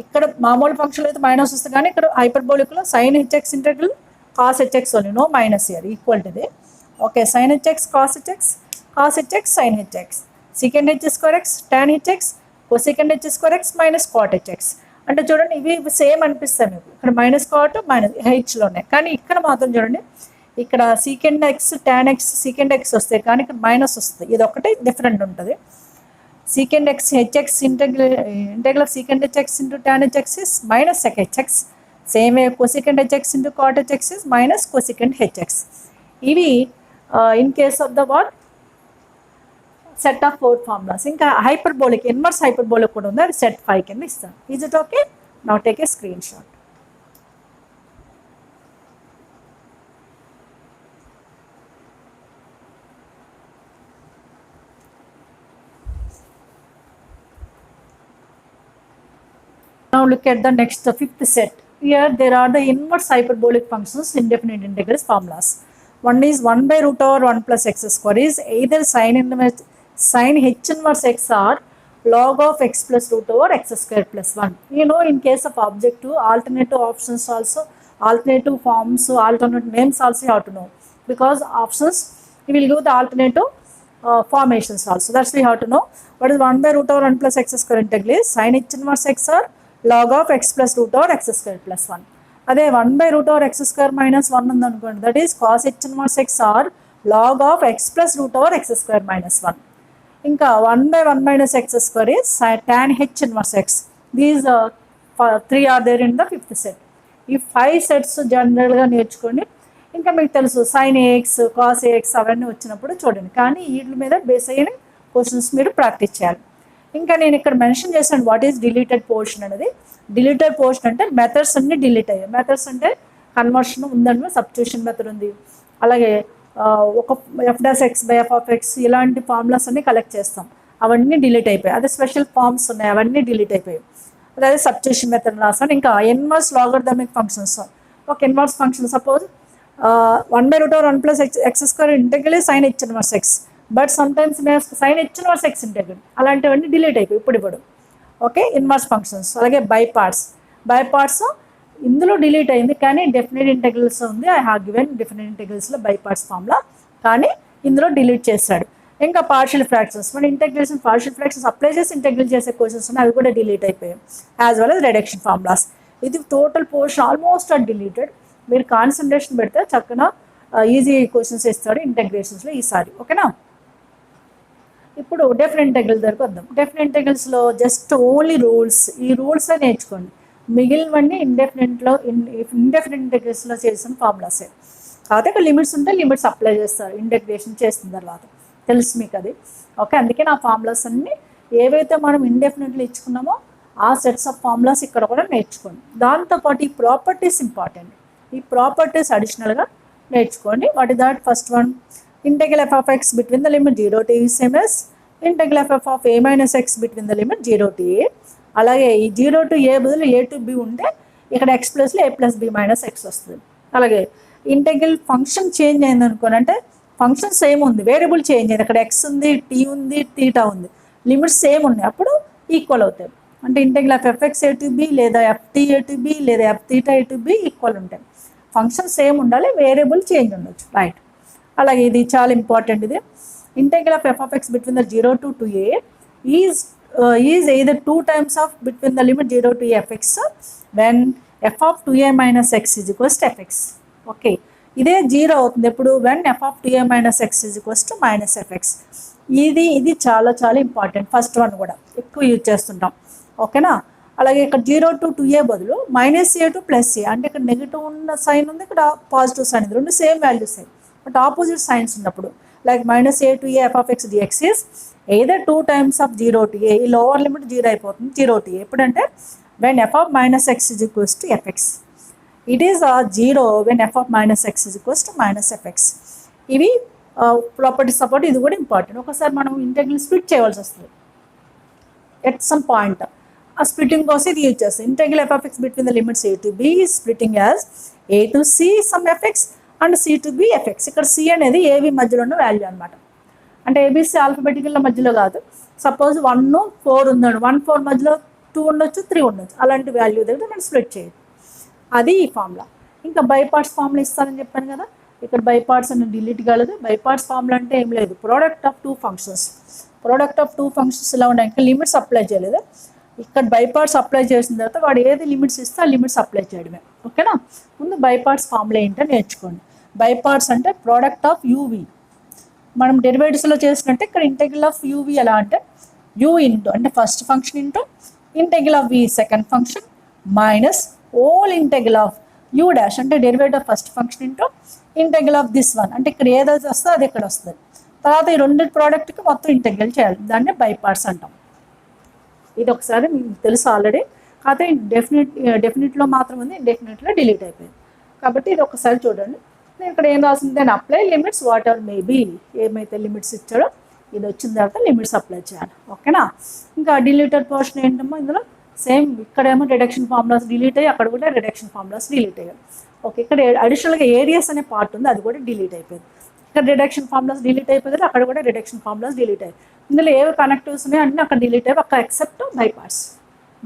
ఇక్కడ మామూలు ఫంక్షన్లో అయితే మైనస్ వస్తుంది, కానీ ఇక్కడ హైపర్బోలిక్లో sine hx integral cos hx only, no minus here, equal to the, okay, sin hx cos hx, cos hx sin hx, secant h square x tan hx, cosecant h square x minus cot hx. అంటే చూడండి ఇవి same అనిపిస్తాయి మీకు. ఇక్కడ minus cot minus హెచ్లోనే, కానీ ఇక్కడ మాత్రం చూడండి ఇక్కడ secant X tan X secant X వస్తాయి, కానీ ఇక్కడ మైనస్ వస్తుంది. ఇది ఒకటి డిఫరెంట్ ఉంటుంది. Secant X HX integral of secant HX into tan HX is minus sec HX. Same way cosecant hx into cot hx is minus cosecant hx. ఇవి in case of the what set of 4 formulas. ఇంకా hyperbolic inverse hyperbolic కూడా ఉంది, అది set 5 కింద ఇస్తాను. Is it okay? Now take a screen shot. Now look at the next, the 5th set. Here there are the inverse hyperbolic functions indefinite integrals formulas. One is 1/√1 plus x square is either sin h inverse x or log of x plus root over x square plus 1. You know, in case of objective, alternative options also, alternative forms, alternate names also you have to know, because options you will give the alternative formations also. That's we have to know. What is 1/√1 plus x square integral is sin h inverse x or log of x plus root over x square plus 1. అదే 1/√over x square minus 1 ఉంది అనుకోండి, that is cos h inverse x or log of x plus root over x square minus 1. ఇంకా 1/1 minus x square is tan h inverse x. These 3 are there in the 5th set. ఈ 5 sets జనరల్గా నేర్చుకోండి. ఇంకా మీకు తెలుసు sin ax cos ax అవన్నీ వచ్చినప్పుడు చూడండి, కానీ వీటి మీద బేస్ అయిన క్వశ్చన్స్ మీరు ప్రాక్టీస్ చేయాలి. ఇంకా నేను ఇక్కడ మెన్షన్ చేశాను వాట్ ఈస్ డిలీటెడ్ పోర్షన్ అనేది. డిలీటెడ్ పోర్షన్ అంటే మెథడ్స్ అన్ని డిలీట్ అయ్యాయి. మెథడ్స్ అంటే కన్వర్షన్ ఉందండి, సబ్స్టిట్యూషన్ మెథడ్ ఉంది, అలాగే ఒక f'(x/f(x) ఇలాంటి ఫార్ములాస్ అన్ని కలెక్ట్ చేస్తాం, అవన్నీ డిలీట్ అయిపోయాయి. అదే స్పెషల్ ఫార్మ్స్ ఉన్నాయి, అవన్నీ డిలీట్ అయిపోయాయి. అదే సబ్స్టిట్యూషన్ మెథడ్ రాస్తాను. ఇంకా ఇన్వర్స్ లాగరిథమిక్ ఫంక్షన్స్. ఒక inverse function suppose 1/√1 plus x square ఇంటెగ్రల్ sin h inverse x, బట్ సమ్టైమ్స్ మేము sin h inverse x ఇంటెగ్రల్, అలాంటివన్నీ డిలీట్ అయిపోయి ఇప్పుడు. ఓకే, ఇన్వర్స్ ఫంక్షన్స్. అలాగే బై పార్ట్స్ ఇందులో డిలీట్ అయింది, కానీ డెఫినెట్ ఇంటెగ్రల్స్ ఉంది. ఐ హావ్ గివెన్ డెఫినెట్ ఇంటెగ్రల్స్లో బై పార్ట్స్ ఫార్ములా, కానీ ఇందులో డిలీట్ చేశాడు. ఇంకా పార్షియల్ ఫ్రాక్షన్స్, మన ఇంటెగ్రేషన్ పార్షియల్ ఫ్రాక్షన్స్ అప్లై చేసి ఇంటెగ్రల్ చేసే క్వశ్చన్స్ ఉన్నాయి, అవి కూడా డిలీట్ అయిపోయాయి. As well as reduction formulas. ఇది total portion almost are deleted. మీరు కాన్సన్ట్రేషన్ పెడితే చక్కగా ఈజీ క్వశ్చన్స్ ఇస్తాడు ఇంటెగ్రేషన్స్లో ఈసారి. ఓకేనా. ఇప్పుడు డెఫినెట్ ఇంటెగ్రల్ దగ్గరకు వద్దాం. డెఫినెట్ ఇంటెగ్రల్స్లో జస్ట్ ఓన్లీ రూల్స్, ఈ రూల్సే నేర్చుకోండి. మిగిలినవన్నీ ఇండెఫినెట్ ఇంటెగ్రల్స్లో చేసిన ఫార్ములాసే. కాకపోతే ఇక్కడ లిమిట్స్ ఉంటే లిమిట్స్ అప్లై చేస్తారు ఇంటెగ్రేషన్ చేసిన తర్వాత, తెలుసు మీకు అది. ఓకే, అందుకే నా ఫార్ములాస్ అన్నీ ఏవైతే మనం ఇండెఫినెట్లీ ఇచ్చుకున్నామో ఆ సెట్స్ ఆఫ్ ఫార్ములాస్ ఇక్కడ కూడా నేర్చుకోండి. దాంతోపాటు ఈ ప్రాపర్టీస్ ఇంపార్టెంట్, ఈ ప్రాపర్టీస్ అడిషనల్గా నేర్చుకోండి. What is that? First one, integral f of x between the limit 0 to a same as integral f of a minus x between the limit 0 to a. అలాగే ఈ 0 to a బదులు a to b ఉంటే ఇక్కడ x ప్లస్లో a plus b minus x వస్తుంది. అలాగే integral function change అయింది అనుకోండి, అంటే ఫంక్షన్ సేమ్ ఉంది, వేరియబుల్ చేంజ్ అయింది, అక్కడ ఎక్స్ ఉంది, టీ ఉంది, తీటా ఉంది, లిమిట్స్ సేమ్ ఉన్నాయి, అప్పుడు ఈక్వల్ అవుతాయి. అంటే integral of f x a to b లేదా ఎఫ్టీ ఏ టు బి లేదా f theta a to b equal ఉంటాయి. ఫంక్షన్ సేమ్ ఉండాలి, వేరియబుల్ చేంజ్ ఉండొచ్చు, రైట్. అలాగే ఇది చాలా ఇంపార్టెంట్. ఇది integral of f of x between the 0 to 2a is either 2 times of between the limit 0 to fx when f of 2a minus x is equals to f x. Okay, ఇదే 0 అవుతుంది ఎప్పుడు, when f of 2a minus x is equals to minus f x. ఇది చాలా చాలా important, first one కూడా ఎక్కువ use చేస్తుంటాం. ఓకేనా. అలాగే ఇక్కడ 0 to 2a బదులు -a to +a, అంటే ఇక్కడ నెగిటివ్ ఉన్న సైన్ ఉంది, ఇక్కడ పాజిటివ్ సైన్ ఉంది, రెండు same values but opposite science ఉన్నప్పుడు, like -a to a f of x dx is either 2 times of 0 to a, ఈ లోవర్ లిమిట్ 0 అయిపోతుంది, 0 to a ఎప్పుడంటే when f of minus x is equals to fx. It is 0 when f of minus x is equals to minus fx. ఇవి property support, ఇది కూడా important. ఒకసారి మనం integral split చేయవలసి వస్తుంది ఎట్ సమ్ పాయింట్, ఆ splitting కోసం ఇది యూజ్ చేస్తాం. Integral F of x between the limits a to b splitting as a to c some fx and c to b fx. ఇక్కడ c అనేది ఏవి మధ్యలో ఉన్న వాల్యూ అనమాట, అంటే ఏబిసి ఆల్ఫాబెటికల్ మధ్యలో కాదు. సపోజ్ 1 4 ఉందండి, 1 4 మధ్యలో 2 ఉండొచ్చు, 3 ఉండొచ్చు, అలాంటి వాల్యూ దగ్గర మనం స్ప్లిట్ చేయదు. అది ఈ ఫార్ములా. ఇంకా బైపార్ట్స్ ఫార్ములా ఇస్తానని చెప్పాను కదా, ఇక్కడ బైపార్ట్స్ అని డిలీట్ కాలేదు. బైపార్ట్స్ ఫార్ములా అంటే ఏం లేదు, product of two functions. Product of two functions ఇలా ఉన్నాయి, ఇంకా లిమిట్స్ అప్లై చేయలేదు. ఇక్కడ బైపార్ట్స్ అప్లై చేసిన తర్వాత వాడు ఏది లిమిట్స్ ఇస్తే ఆ లిమిట్స్ అప్లై చేయడమే. ఓకేనా. ముందు బైపార్ట్స్ ఫార్ములా ఏంటో నేర్చుకోండి. బైపార్ట్స్ అంటే ప్రోడక్ట్ ఆఫ్ యూవి. మనం డెరివేటివ్స్లో చేసినట్టే ఇక్కడ ఇంటెగ్రల్ ఆఫ్ యూవి ఎలా అంటే యూ ఇంటూ అంటే first function into integral of v second function minus whole integral of u dash అంటే derivative of first function into integral of this one, అంటే ఇక్కడ ఏదైతే వస్తుందో అది ఇక్కడ వస్తుంది. తర్వాత ఈ రెండు ప్రోడక్ట్కి మొత్తం ఇంటెగ్రల్ చేయాలి, దాన్ని బైపార్ట్స్ అంటాం. ఇది ఒకసారి మీకు తెలుసు ఆల్రెడీ, కాకపోతే డెఫినెట్లో మాత్రం ఉంది, ఇండెఫినెట్లో డిలీట్ అయిపోయింది. కాబట్టి ఇది ఒకసారి చూడండి. నేను ఇక్కడ ఏం రాసింది, నేను apply limits what ever maybe, ఏమైతే లిమిట్స్ ఇచ్చాడో ఇది వచ్చిన తర్వాత లిమిట్స్ అప్లై చేయాలి. ఓకేనా. ఇంకా డిలీటెడ్ పోర్షన్ ఏంటమ్మో ఇందులో సేమ్, ఇక్కడేమో రిడక్షన్ ఫార్ములాస్ డిలీట్ అయ్యి, అక్కడ కూడా రిడక్షన్ ఫార్ములాస్ డిలీట్ అయ్యాయి. ఓకే, ఇక్కడ అడిషనల్గా ఏరియాస్ అనే పార్ట్ ఉంది, అది కూడా డిలీట్ అయిపోయింది. ఇక్కడ రిడక్షన్ ఫార్ములాస్ డిలీట్ అయిపోయింది, అక్కడ కూడా రిడక్షన్ ఫార్ములాస్ డిలీట్ అయ్యాయి. ఇందులో ఏవి కనెక్టివ్స్ ఉన్నాయి అన్నీ అక్కడ డిలీట్ అయ్యి, అక్కడ ఎక్సెప్ట్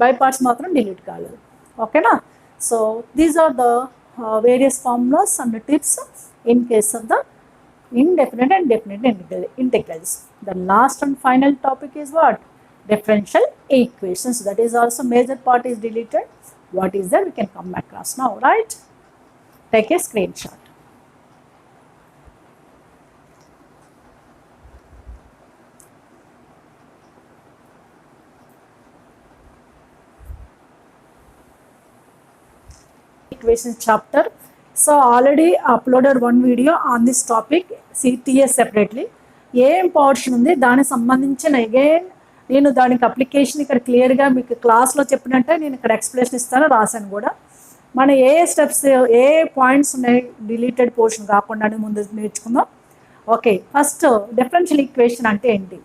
బైపార్ట్స్ మాత్రం డిలీట్ కాలేదు. ఓకేనా. So these are the various formulas and tips in case of the indefinite and definite integrals. The last and final topic is what? Differential equations. That is also major part is deleted. What is that? We can come back class now, right? Take a screenshot. Equations chapter. So already uploaded one video on this topic, CTS separately. ఏం portion ఉంది దానికి సంబంధించిన again నేను దానికి application ఇక్కడ క్లియర్గా మీకు క్లాస్లో చెప్పినట్టే నేను ఇక్కడ ఎక్స్ప్లెనేషన్ ఇస్తాను, రాశాను కూడా. మన ఏ స్టెప్స్ ఏ పాయింట్స్ ఉన్నాయి డిలీటెడ్ పోర్షన్ కాకుండా ముందు నేర్చుకుందాం. ఓకే, ఫస్ట్ డిఫరెన్షియల్ ఈక్వేషన్ అంటే ఏంటి?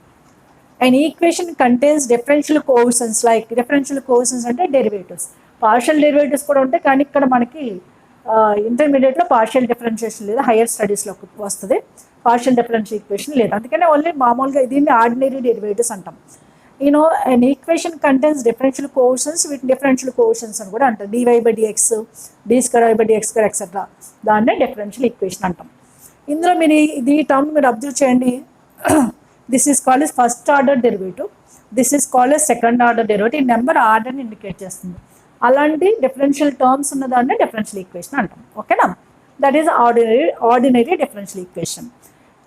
And equation contains differential coefficients. Like differential coefficients అంటే డెరివేటివ్స్, పార్షియల్ డెరివేటివ్స్ కూడా ఉంటాయి, కానీ ఇక్కడ మనకి ఇంటర్మీడియట్లో పార్షియల్ డిఫరెన్షియేషన్ లేదా హైయర్ స్టడీస్లో వస్తుంది, పార్షియల్ డిఫరెన్షియల్ ఈక్వేషన్ లేదు. అందుకనే ఓన్లీ మామూలుగా దీన్ని ఆర్డినరీ డెరివేటివ్స్ అంటాం. You know and equation contains differential coefficients with differential coefficients అని కూడా అంటారు. dy/dx, d²/dx², ఎక్సెట్రా, దాన్నే డిఫరెన్షియల్ ఈక్వేషన్ అంటాం. ఇందులో మీరు ఇది టర్మ్ మీరు అబ్జర్వ్ చేయండి. This is called yes first order derivative, this is called yes second order derivative. ఈ నెంబర్ ఆర్డర్ని ఇండికేట్ చేస్తుంది. అలాంటి డిఫరెన్షియల్ టర్మ్స్ ఉన్నదాన్ని డిఫరెన్షియల్ ఈక్వేషన్ అంటాం. ఓకేనా. That is ordinary differential equation.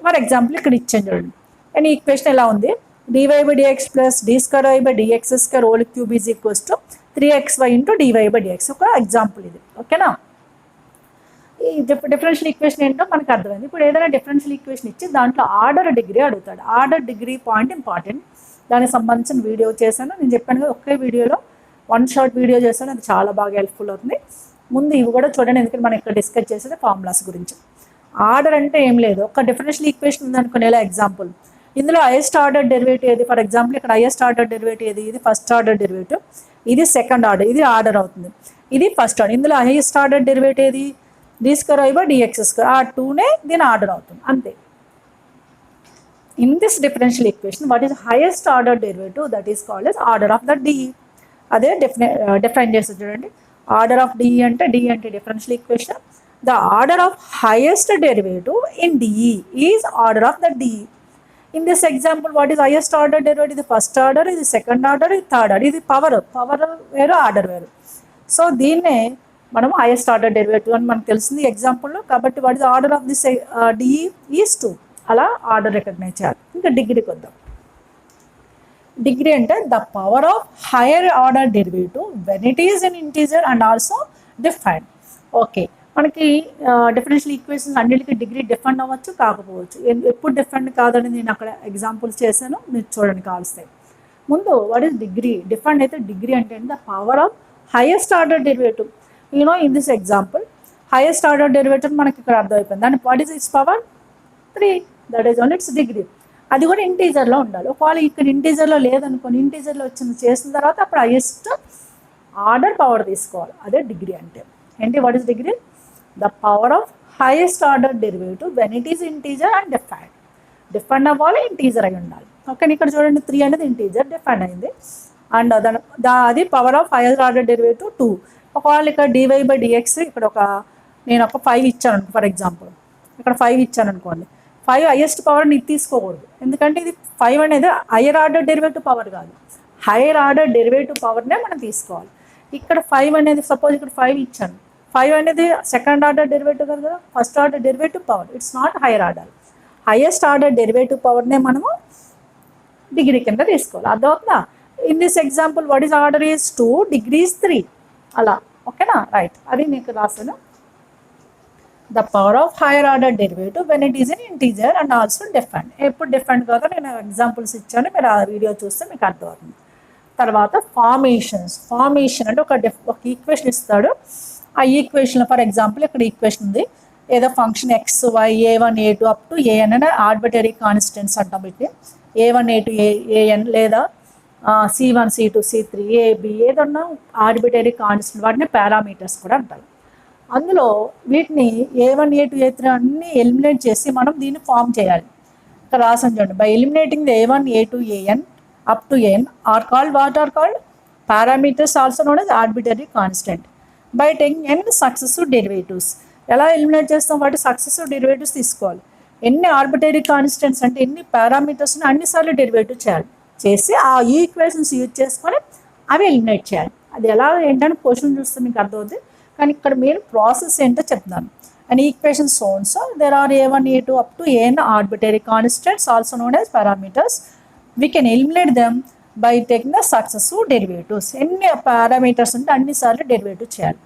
For example ఇక్కడ ఇచ్చాను చూడండి, అండ్ ఈక్వేషన్ ఎలా ఉంది? dy/dx plus d²y/dx² whole cube is equals to 3xy into dy/dx. ఒక ఎగ్జాంపుల్ ఇది. ఓకేనా. ఈ డిఫరెన్షియల్ ఈక్వేషన్ ఏంటో మనకు అర్థమైంది. ఇప్పుడు ఏదైనా డిఫరెన్షియల్ ఈక్వేషన్ ఇచ్చి దాంట్లో ఆర్డర్ డిగ్రీ అడుగుతాడు. Order degree point important. దానికి సంబంధించిన వీడియో చేశాను, నేను చెప్పాను కదా ఒకే వీడియోలో వన్ షార్ట్ వీడియో చేస్తాను, అది చాలా బాగా హెల్ప్ఫుల్ అవుతుంది. ముందు ఇవి కూడా చూడండి, ఎందుకంటే మనం ఇక్కడ డిస్కస్ చేసేది ఫార్ములాస్ గురించి. ఆర్డర్ అంటే ఏం లేదు, ఒక డిఫరెన్షియల్ ఈక్వేషన్ ఉందనుకునే ఎలా ఎగ్జాంపుల్, ఇందులో హైయెస్ట్ ఆర్డర్ డెరివేటివ్ ఏది? ఫర్ ఎగ్జాంపుల్ ఇక్కడ హైయెస్ట్ ఆర్డర్ డెరివేటివ్ ఏది? ఇది ఫస్ట్ ఆర్డర్ డెరివేటివ్, ఇది సెకండ్ ఆర్డర్, ఇది ఆర్డర్ అవుతుంది, ఇది ఫస్ట్ ఆర్డర్. ఇందులో హైయెస్ట్ ఆర్డర్ డెరివేటివ్ ఏది? D square y by d x square, ఆ 2నే దీని ఆర్డర్ అవుతుంది అంతే. In this differential equation, what is highest order derivative, that is called as order of the d. అదే డిఫైన్ చేస్తుంది చూడండి. ఆర్డర్ ఆఫ్ డి అంటే differential equation, the order of highest derivative in DE is order of the d. In this example what is highest order derivative, ఇది first order, ఇది second order, ఇది third order, ఇది power వేరు order వేరు. So దీన్నే మనం highest order derivative అని మనకు తెలిసింది ఎగ్జాంపుల్లో. కాబట్టి what is order of this DE is 2. అలా ఆర్డర్ రికగ్నైజ్ చేయాలి. ఇంకా డిగ్రీకి వద్దాం. డిగ్రీ అంటే the power of higher order derivative when it is in integer and also defined. Okay, మనకి డిఫరెన్షియల్ ఈక్వేషన్స్ అన్నిటికీ డిగ్రీ డిఫైన్ అవ్వచ్చు, కాకపోవచ్చు. ఎప్పుడు డిఫైన్ కాదని నేను అక్కడ ఎగ్జాంపుల్స్ చేశాను, మీరు చూడండి కావలిస్తాయి. ముందు వాట్ ఈస్ డిగ్రీ? డిఫైన్ అయితే డిగ్రీ అంటే the power of highest order derivative. In this example highest order derivative మనకి ఇక్కడ అర్థమైపోయింది. దాని what is its power? 3. That is only it's degree. అది కూడా ఇంటీజర్లో ఉండాలి. ఒకవేళ ఇక్కడ ఇంటీజర్లో లేదనుకోని, ఇంటీజర్లో చేసిన తర్వాత అప్పుడు హైయెస్ట్ ఆర్డర్ పవర్ తీసుకోవాలి. అదే డిగ్రీ అంటే ఏంటి? What is degree? The power of highest order derivative when it is integer and defined. Defined అవ్వాలి, ఇంటీజర్ అయి ఉండాలి. ఓకే, ఇక్కడ చూడండి 3 అనేది ఇంటీజర్ డిఫైన్డ్ అయింది, అండ్ అది power of highest order derivative 2. ఒకవేళ ఇక్కడ డివై బై డిఎక్స్ ఇక్కడ నేను ఒక 5 ఇచ్చాను ఫర్ ఎగ్జాంపుల్, ఇక్కడ 5 ఇచ్చాను అనుకోండి. 5 హైయెస్ట్ పవర్ని ఇది తీసుకోకూడదు, ఎందుకంటే ఇది 5 అనేది హైయర్ ఆర్డర్ డెరివేటివ్ పవర్ కాదు, హైయర్ ఆర్డర్ డెరివేటివ్ పవర్నే మనం తీసుకోవాలి. ఇక్కడ 5 అనేది సపోజ్ ఇక్కడ 5 ఇచ్చాను, 5 అనేది సెకండ్ ఆర్డర్ డెరివేటివ్ కదా, first order derivative power, it's not higher order. Highest order derivative పవర్నే మనము డిగ్రీ కింద తీసుకోవాలి. అర్థమవుతుందా? In this example what is order is 2, degree is 3. అలా ఓకేనా? రైట్, అది మీకు రాసాను. The power of higher order derivative when it is in integer and also defined. ఎప్పుడు డిఫైన్డ్ కాదో నేను ఎగ్జాంపుల్స్ ఇచ్చాను, మీరు ఆ వీడియో చూస్తే మీకు అర్థమవుతుంది. తర్వాత ఫార్మేషన్ అంటే ఒక ఈక్వేషన్ ఇస్తాడు. ఆ ఈక్వేషన్లో ఫర్ ఎగ్జాంపుల్ ఇక్కడ ఈక్వేషన్ ఉంది, ఏదో function x y a1 a2 up to an అనే ఆర్బిటరీ కాన్స్టెంట్స్ అంటాం. వీటిని a1 a2 an లేదా c1 c2 c3 ab ఏదన్నా ఆర్బిటరీ కాన్స్టెంట్, వాటిని పారామీటర్స్ కూడా అంటారు. అందులో వీటిని a1 a2 a3 అన్నీ ఎలిమినేట్ చేసి మనం దీన్ని ఫామ్ చేయాలి. ఇక్కడ రాసాను చూడండి. By eliminating the a1 a2 an up to n are called what are called parameters, also known as arbitrary constant. By taking n successive derivatives. ఎలా ఎలిమినేట్ చేస్తాం? వాటి సక్సెసివ్ డెరివేటివ్స్ తీసుకోవాలి. ఎన్ని ఆర్బిటరీ కాన్స్టెంట్స్ అంటే ఎన్ని పారామీటర్స్ని అన్నిసార్లు డెరివేటివ్ చేసి ఆ ఈక్వేషన్స్ యూజ్ చేసుకొని అవి ఎలిమినేట్ చేయాలి. అది ఎలా ఏంటని క్వశ్చన్ చూస్తే మీకు అర్థమవుతుంది, కానీ ఇక్కడ మీరు ప్రాసెస్ ఏంటో చెప్తున్నాను. అండ్ ఈక్వేషన్ సోన్స్ there are a1 a2 up to n arbitrary constants also known as parameters. We can eliminate them by taking the successive derivatives. ఎన్ని పారామీటర్స్ ఉంటే అన్నిసార్లు డెరివేటివ్ చేయాలి.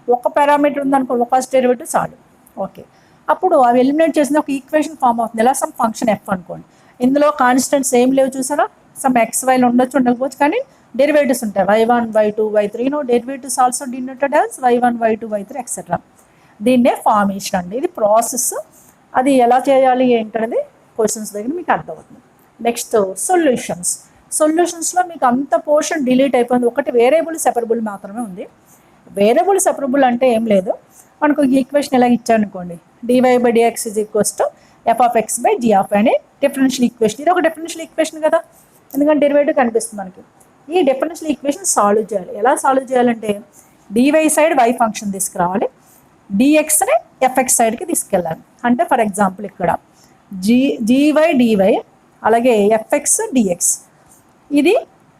ఒక పారామీటర్ ఉందనుకో, ఫస్ట్ డెరివేటివ్ చాలు. ఓకే, అప్పుడు అవి ఎలిమినేట్ చేసిన ఒక ఈక్వేషన్ ఫామ్ అవుతుంది. ఎలా? సమ్ ఫంక్షన్ ఎఫ్ అనుకోండి. ఇందులో కాన్స్టెంట్స్ ఏం లేవు చూసారా, సమ్ ఎక్స్ వైలు ఉండొచ్చు ఉండకపోవచ్చు, కానీ డెరివేటివ్స్ ఉంటాయి. y1 y2 y3 derivatives also denoted as y1 y2 y3 etcetera. దీన్నే ఫార్మేషన్ అండి. ఇది ప్రాసెస్. అది ఎలా చేయాలి ఏంటనేది క్వశ్చన్స్ దగ్గర మీకు అర్థమవుతుంది. నెక్స్ట్ సొల్యూషన్స్లో మీకు అంత పోర్షన్ డిలీట్ అయిపోయింది. ఒకటి వేరియబుల్ సెపరబుల్ మాత్రమే ఉంది. వేరియబుల్ సెపరబుల్ అంటే ఏం లేదు, మనకు ఈక్వేషన్ ఎలా ఇచ్చారనుకోండి, d y by d x is equals to f of x by g of అని డిఫరెన్షియల్ ఈక్వేషన్. ఇది ఒక డిఫరెన్షియల్ ఈక్వేషన్ కదా, ఎందుకంటే డెరివేటివ్ కనిపిస్తుంది మనకి. ఈ డిఫరెన్షియల్ ఈక్వేషన్ సాల్వ్ చేయాలి. ఎలా సాల్వ్ చేయాలంటే డివై సైడ్ వై ఫంక్షన్ తీసుకురావాలి, డిఎక్స్ని ఎఫ్ఎక్స్ సైడ్కి తీసుకెళ్ళాలి. అంటే ఫర్ ఎగ్జాంపుల్ ఇక్కడ జీవై డివై అలాగే ఎఫ్ఎక్స్ డిఎక్స్, ఇది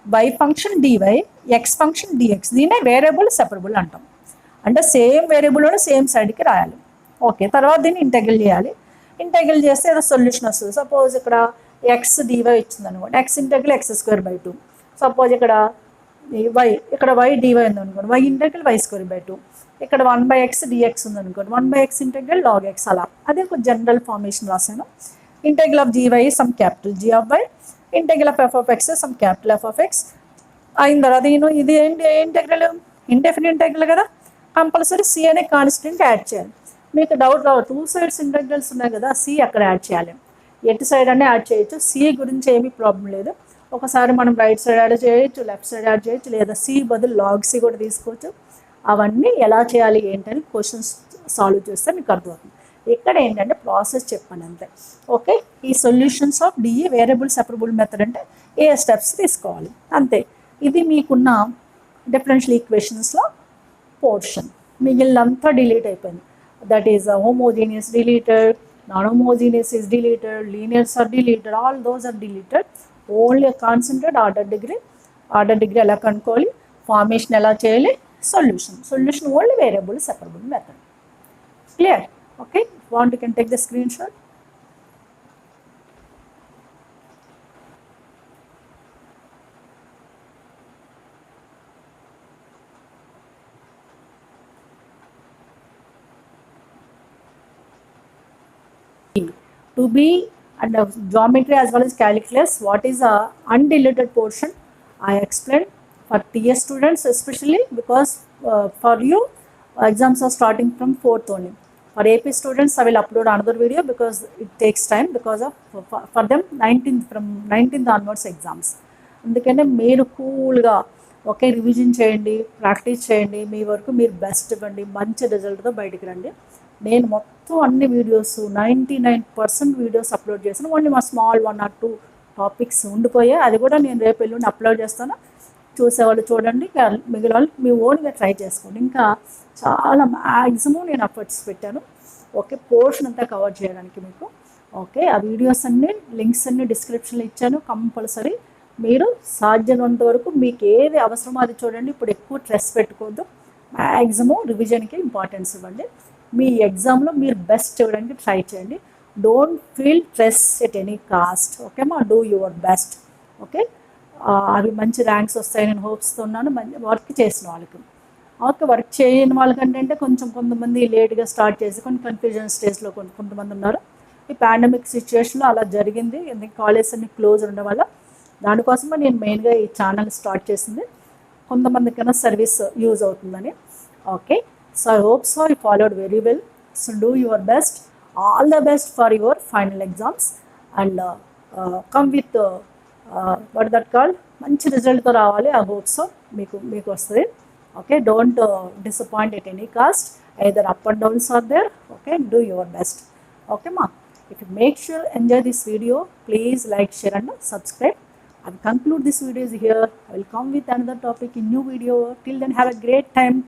y function d y, x function d x. దీన్నే వేరియబుల్ సెపరబుల్ అంటాం. అంటే సేమ్ వేరియబుల్లోనే సేమ్ సైడ్కి రాయాలి. ఓకే, తర్వాత దీన్ని ఇంటెగ్రల్ చేయాలి. ఇంటెగ్రల్ చేస్తే ఏదో సొల్యూషన్ వస్తుంది. సపోజ్ ఇక్కడ ఎక్స్ డివై ఇచ్చింది అనుకోండి, ఎక్స్ ఇంటెగ్రల్ x²/2. సపోజ్ ఇక్కడ వై, ఇక్కడ వై డివై ఉంది అనుకోండి, వై ఇంటెగ్రల్ y²/2. ఇక్కడ 1/x dx ఉంది అనుకోండి, 1/x ఇంటెగ్రల్ log x. అలా అదే ఒక జనరల్ ఫార్మేషన్ రాశాను. Integral of gy some capital g of y, integral of f of x some capital f of x. అయిన తర్వాత ఇది ఏంటి ఇంటెగ్రల్? ఇండెఫినిట్ ఇంటెగ్రల్ కదా, కంపల్సరీ c అనే కాన్స్టెంట్ యాడ్ చేయాలి. మీకు డౌట్ రావు, 2 సైడ్స్ ఇంటెగ్రల్స్ ఉన్నాయి కదా, c అక్కడ యాడ్ చేయాలి. ఎటు సైడ్ అనే యాడ్ చేయొచ్చు, c గురించి ఏమీ ప్రాబ్లం లేదు. ఒకసారి మనం రైట్ సైడ్ యాడ్ చేయొచ్చు, లెఫ్ట్ సైడ్ యాడ్ చేయొచ్చు, లేదా c బదులు log c కూడా తీసుకోవచ్చు. అవన్నీ ఎలా చేయాలి ఏంటని క్వశ్చన్స్ సాల్వ్ చేస్తే మీకు అర్థమవుతుంది. ఇక్కడ ఏంటంటే ప్రాసెస్ చెప్పాను అంతే. ఓకే, ఈ solutions of DE variable separable method అంటే ఏ స్టెప్స్ తీసుకోవాలి అంతే. ఇది మీకున్న డిఫరెన్షియల్ ఈక్వేషన్స్లో పోర్షన్. మిగిలినంతా డిలీట్ అయిపోయింది. That is homogeneous deleted, non-homogeneous is deleted, linears are deleted, all those are deleted. Only concentrate order degree ఎలా కనుక్కోవాలి, ఫార్మేషన్ ఎలా చేయాలి, solution only variable separable method. Clear? Okay, want you can take the screen shot. To be and geometry as well as calculus, what is a undeleted portion? I explained for TS students especially because for you exams are starting from 4th only. For AP students I will upload another video because it takes time because of for them 19th from 19th onwards exams. అందుకనే మీరు కూల్గా okay revision చేయండి, practice చేయండి, మీ వరకు మీరు best ఇవ్వండి, మంచి రిజల్ట్తో బయటికి రండి. నేను మొత్తం అన్ని వీడియోస్ 99% వీడియోస్ అప్లోడ్ చేశాను. ఓన్లీ మా స్మాల్ 1 or 2 టాపిక్స్ ఉండిపోయాయి. అది కూడా నేను రేపు ఎల్లుండి అప్లోడ్ చేస్తాను. చూసేవాళ్ళు చూడండి, మిగిలిన వాళ్ళు మీ ఓన్గా ట్రై చేసుకోండి. ఇంకా చాలా మ్యాక్సిమం నేను ఎఫర్ట్స్ పెట్టాను ఓకే పోర్షన్ అంతా కవర్ చేయడానికి మీకు. ఓకే, ఆ వీడియోస్ అన్నీ లింక్స్ అన్నీ డిస్క్రిప్షన్లో ఇచ్చాను. కంపల్సరీ మీరు సాధ్యమైనంత వరకు మీకు ఏది అవసరమో అది చూడండి. ఇప్పుడు ఎక్కువ స్ట్రెస్ పెట్టుకోవద్దు, మ్యాక్సిమం రివిజన్కి ఇంపార్టెన్స్ ఇవ్వండి. మీ ఎగ్జామ్లో మీరు బెస్ట్ ఇవ్వడానికి ట్రై చేయండి. Don't feel stress at any cost. ఓకేమా, డూ యువర్ బెస్ట్. ఓకే, అవి మంచి ర్యాంక్స్ వస్తాయి నేను హోప్స్తో ఉన్నాను. మంచి వర్క్ చేసిన వాళ్ళకి. ఓకే, వర్క్ చేయని వాళ్ళకంటే కొంతమంది లేట్గా స్టార్ట్ చేసి కొన్ని కన్ఫ్యూజన్ స్టేజ్లో కొంతమంది ఉన్నారు. ఈ పాండమిక్ సిచ్యువేషన్లో అలా జరిగింది. ఎందుకంటే కాలేజ్ అన్ని క్లోజ్ ఉండడం వల్ల. దానికోసమే నేను మెయిన్గా ఈ ఛానల్ స్టార్ట్ చేసింది, కొంతమందికైనా సర్వీస్ యూజ్ అవుతుందని. Okay, so I hope so you followed very well. So do your best, all the best for your final exams and come with what that called మంచి రిజల్ట్తో రావాలి. I hope so మీకు వస్తుంది. Okay, don't disappoint at any cost. Either up and downs are there. Okay, do your best. Okay ma, if you make sure enjoy this video, please like, share and subscribe. I will conclude this video here. I will come with another topic in new video. Till then have a great time.